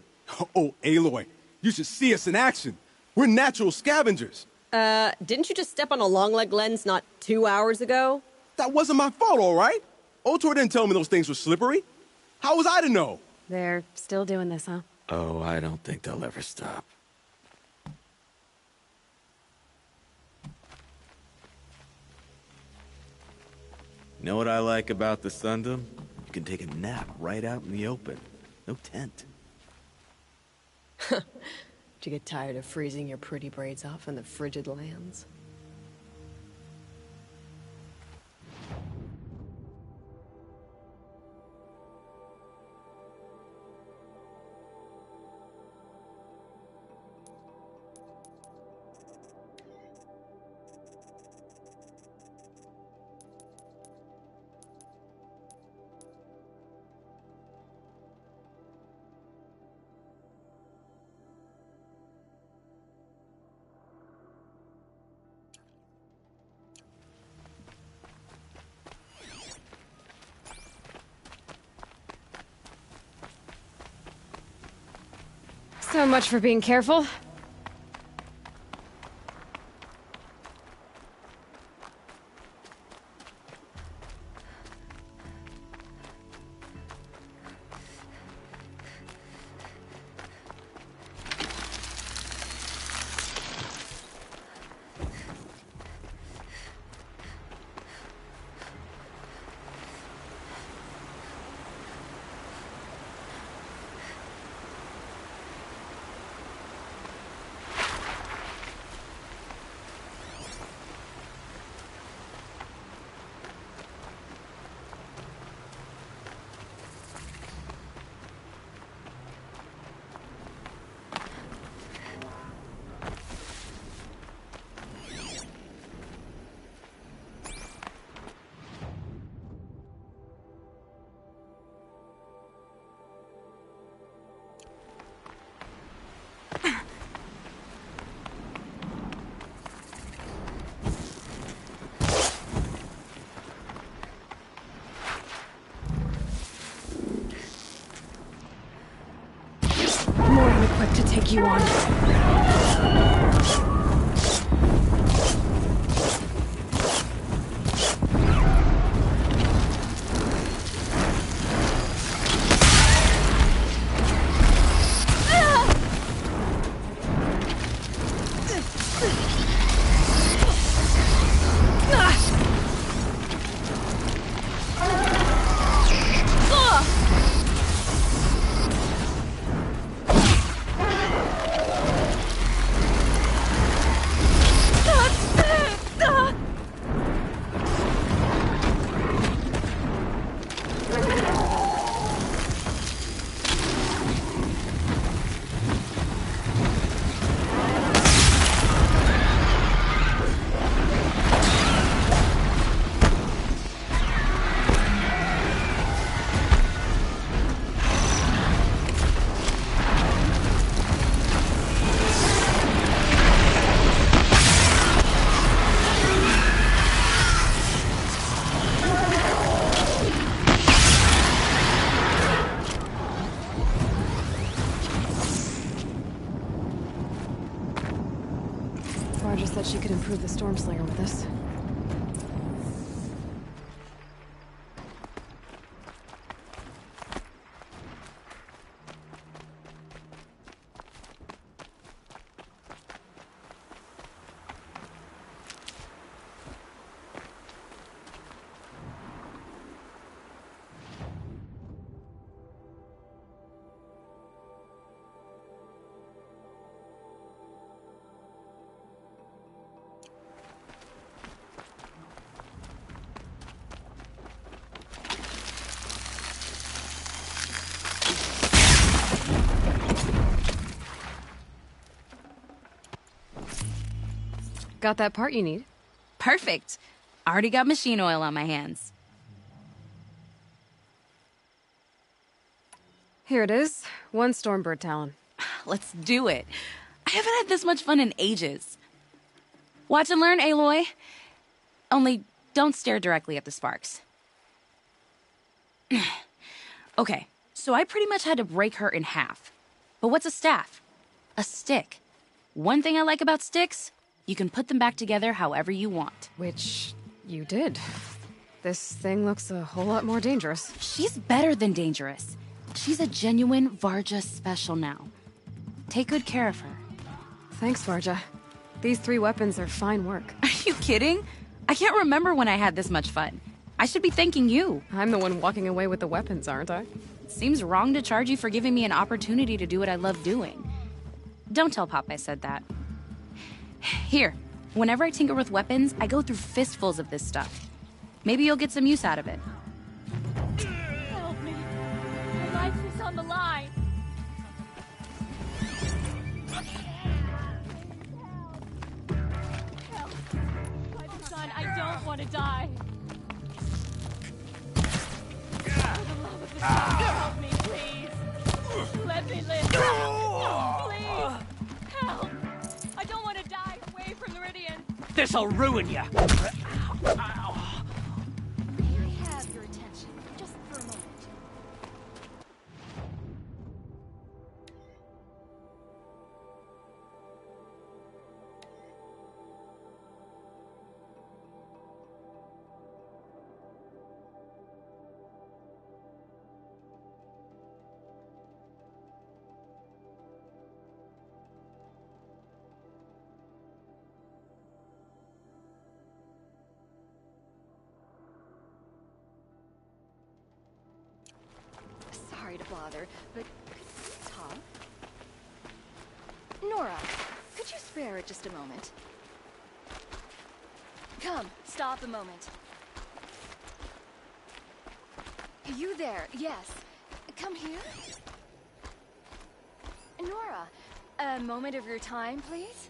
Oh, Aloy, you should see us in action. We're natural scavengers.
Didn't you just step on a long-leg lens not 2 hours ago?
That wasn't my fault, all right? Otor didn't tell me those things were slippery. How was I to know?
They're still doing this, huh?
Oh, I don't think they'll ever stop.
You know what I like about the Sundom? You can take a nap right out in the open. No tent.
Did you get tired of freezing your pretty braids off in the frigid lands?
So much for being careful. More than equipped to take you on. Roger said she could improve the Stormslinger with us. Got that part you need?
Perfect. Already got machine oil on my hands.
Here it is. 1 Stormbird Talon.
Let's do it. I haven't had this much fun in ages. Watch and learn, Aloy. Only don't stare directly at the sparks. Okay, So I pretty much had to break her in half. But what's a staff? A stick. One thing I like about sticks, you can put them back together however you want.
Which you did. This thing looks a whole lot more dangerous.
She's better than dangerous. She's a genuine Varja special now. Take good care of her.
Thanks, Varja. These 3 weapons are fine work.
Are you kidding? I can't remember when I had this much fun. I should be thanking you.
I'm the one walking away with the weapons, aren't I?
Seems wrong to charge you for giving me an opportunity to do what I love doing. Don't tell Pop I said that. Here, whenever I tinker with weapons, I go through fistfuls of this stuff. Maybe you'll get some use out of it.
Help me. My life is on the line. Help. Son, I don't want to die. For the love of the sun, help me, please. Let me live. No, please. Help. I don't want to die away from the Meridian.
This'll ruin you.
May I have your attention just for a moment?
Sorry to bother, but could you talk? Nora, could you spare it just a moment? Come, stop a moment. You there, yes. Come here. Nora, a moment of your time, please?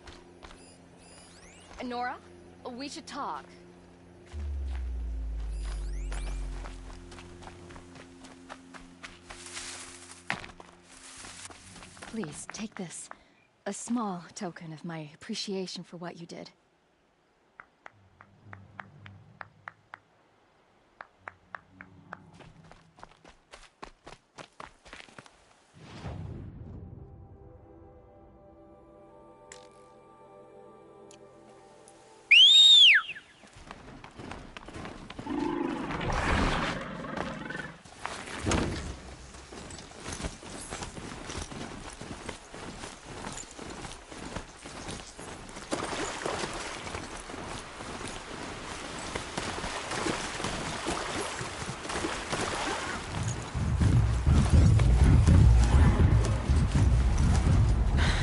Nora, we should talk. Please, take this. A small token of my appreciation for what you did.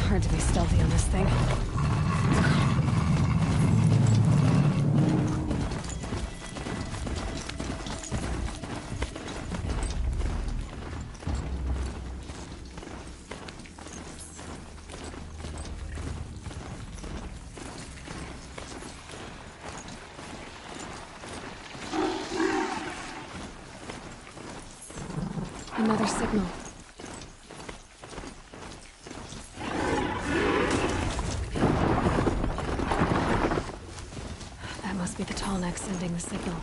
Hard to be stealthy on this thing. Another signal. That must be the Tallneck sending the signal.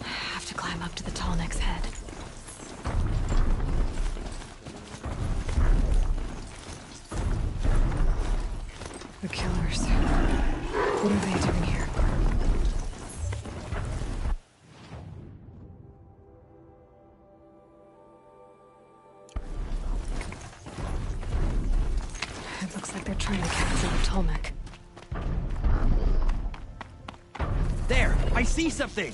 Have to climb up to the Tallneck's head. The killers. What are they doing here? It looks like they're trying to capture the Tallneck.
There! I see something!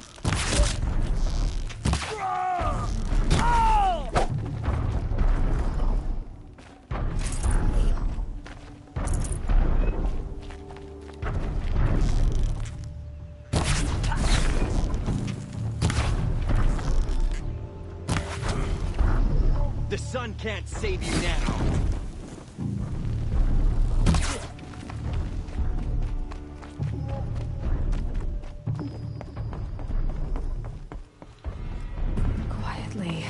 The sun can't save you now.
Quietly.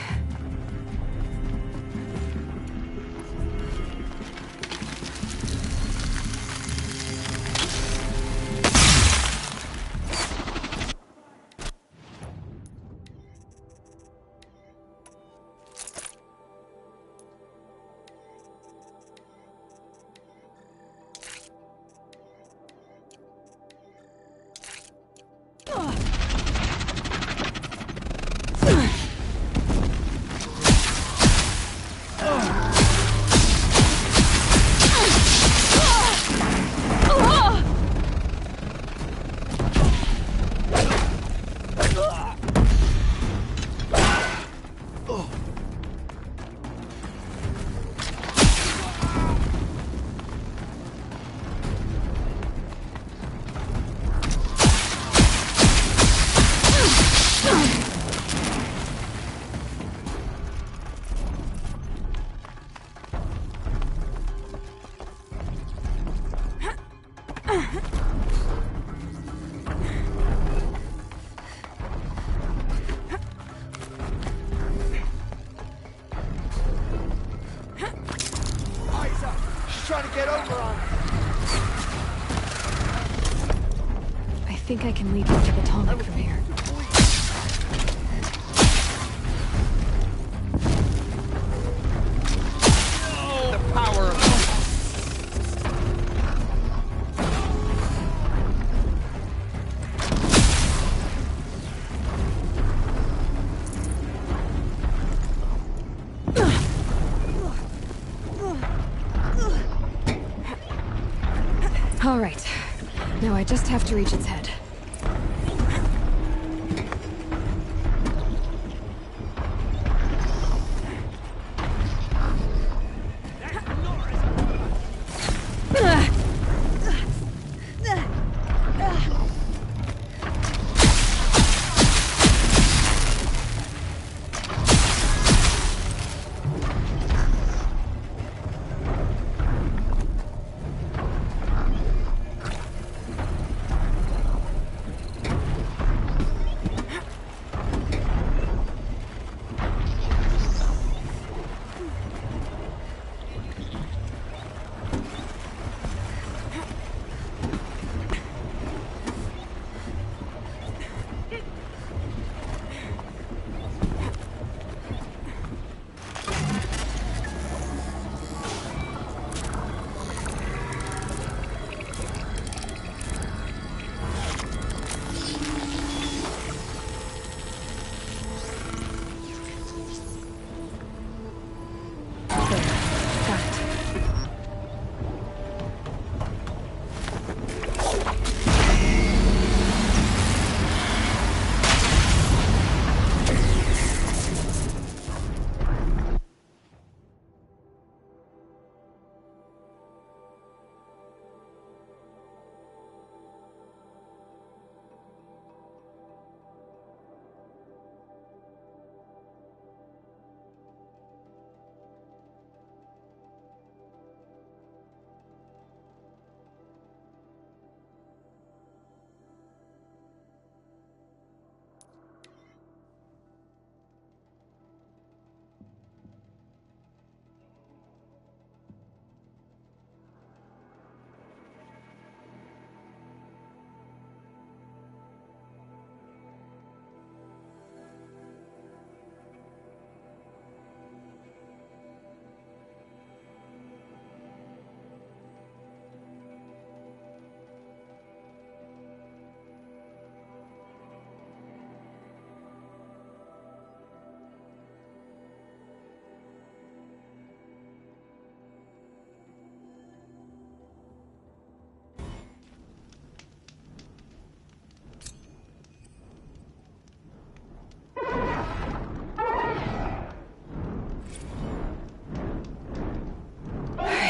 I think I can lead you to the Tallneck from here.
The power of...
All right. Now I just have to reach its head.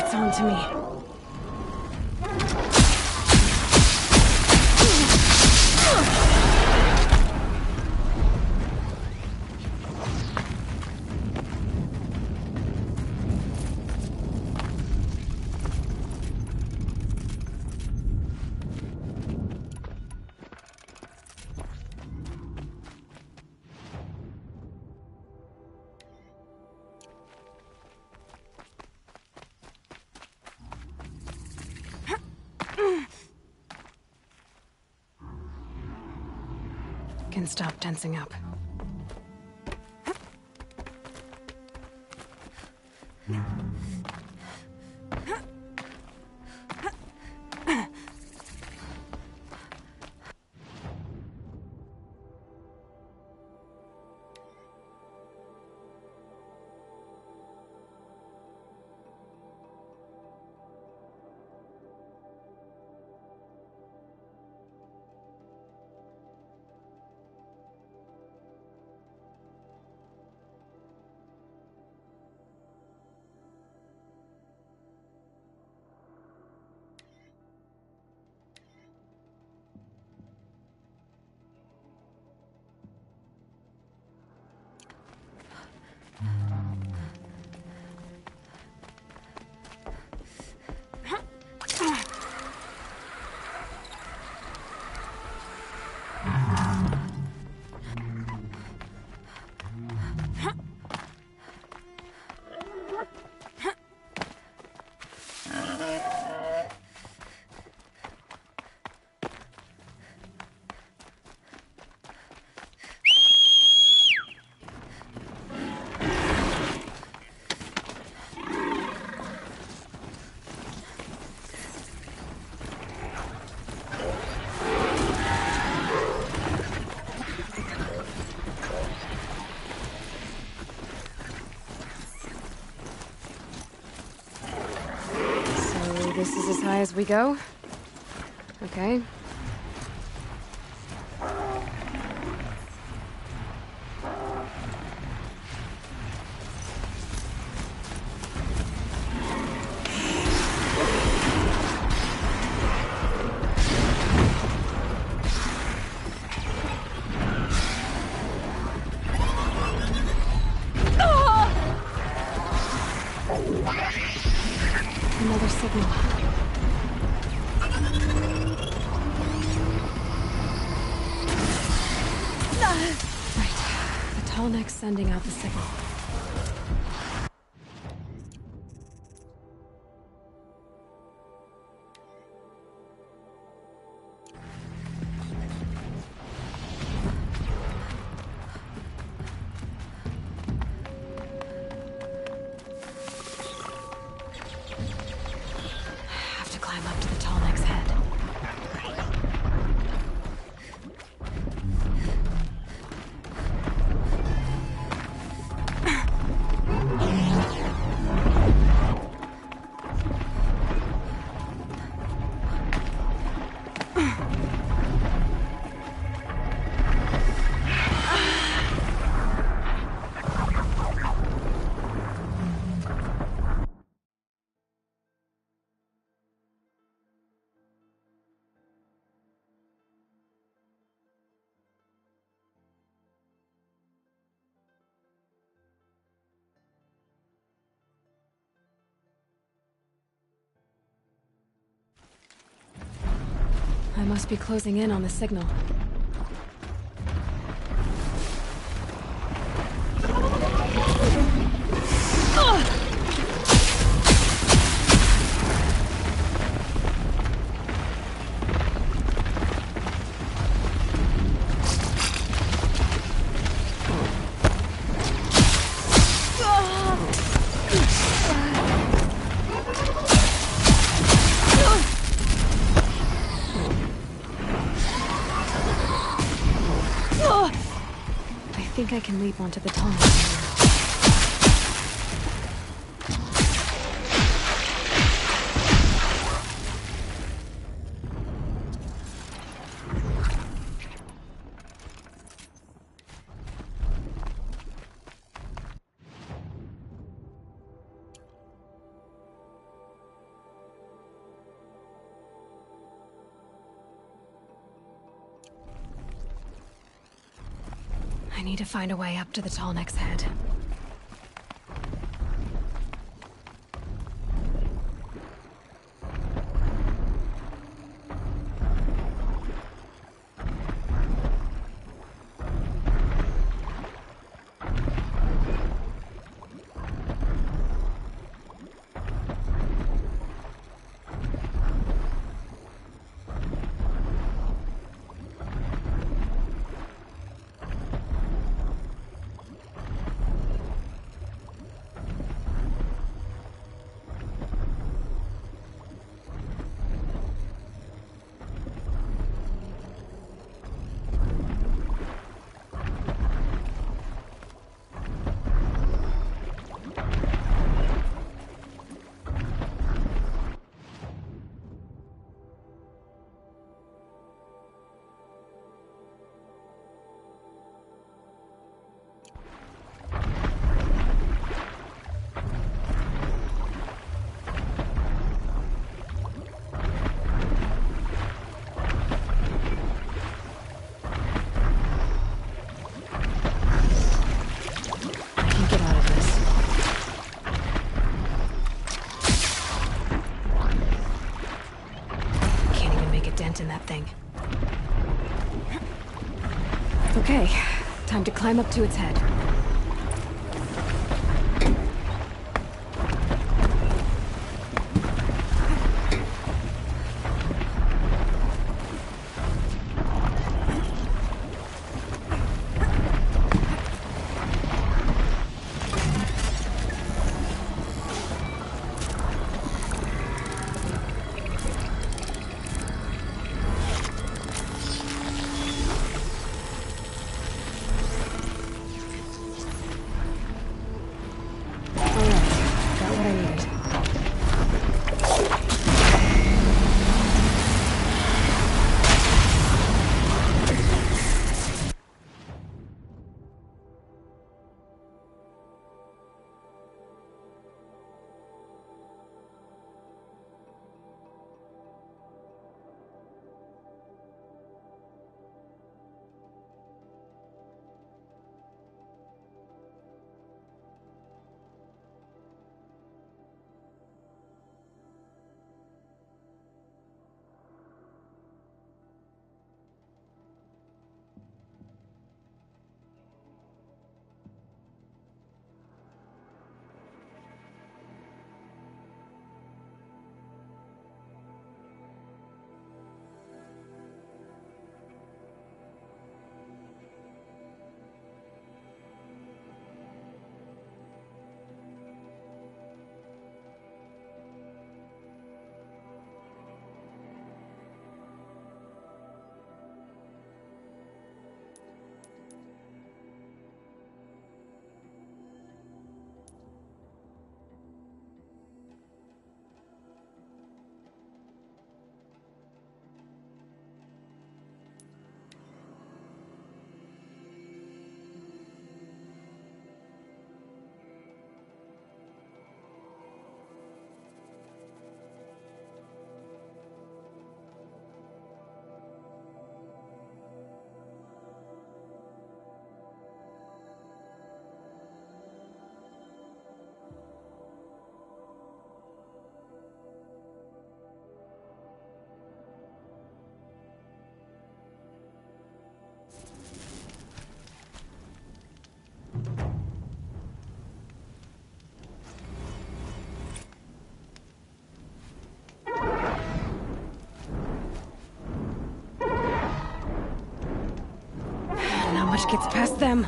It's on to me. Can stop tensing up. By as we go. Okay. Another signal. Right. The tall neck's sending out the signal. Have to climb up to the tall neck's head. I must be closing in on the signal. I think I can leap onto the tunnel. I need to find a way up to the tall neck's head. In that thing. Okay, time to climb up to its head. much gets past them.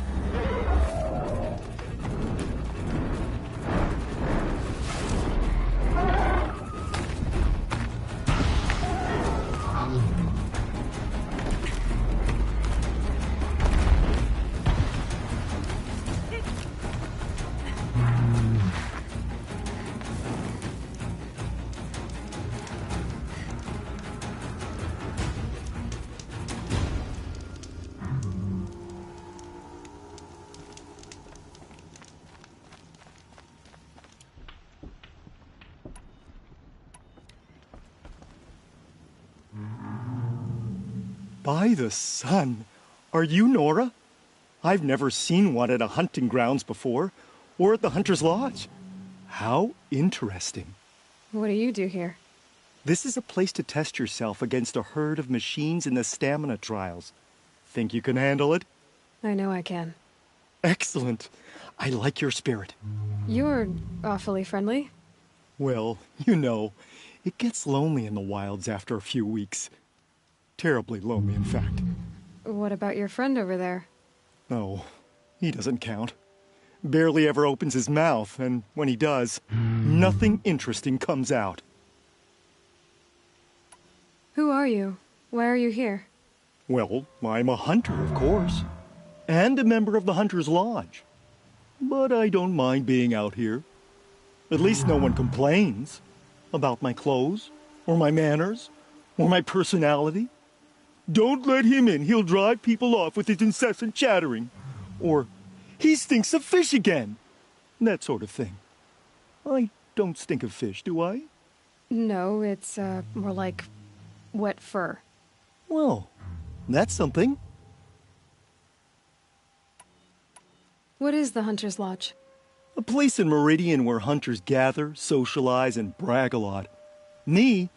By the sun! Are you Nora? I've never seen one at a hunting grounds before, or at the Hunter's Lodge. How interesting.
What do you do here?
This is a place to test yourself against a herd of machines in the stamina trials. Think you can handle it?
I know I can.
Excellent. I like your spirit.
You're awfully friendly.
Well, you know, it gets lonely in the wilds after a few weeks. Terribly lonely, in fact.
What about your friend over there?
Oh, he doesn't count. Barely ever opens his mouth, and when he does, nothing interesting comes out.
Who are you? Why are you here?
Well, I'm a hunter, of course, and a member of the Hunter's Lodge. But I don't mind being out here. At least no one complains about my clothes, or my manners, or my personality. Don't let him in, he'll drive people off with his incessant chattering. Or, he stinks of fish again. That sort of thing. I don't stink of fish, do I?
No, it's, more like wet fur.
Well, that's something.
What is the Hunter's Lodge?
A place in Meridian where hunters gather, socialize, and brag a lot. Me,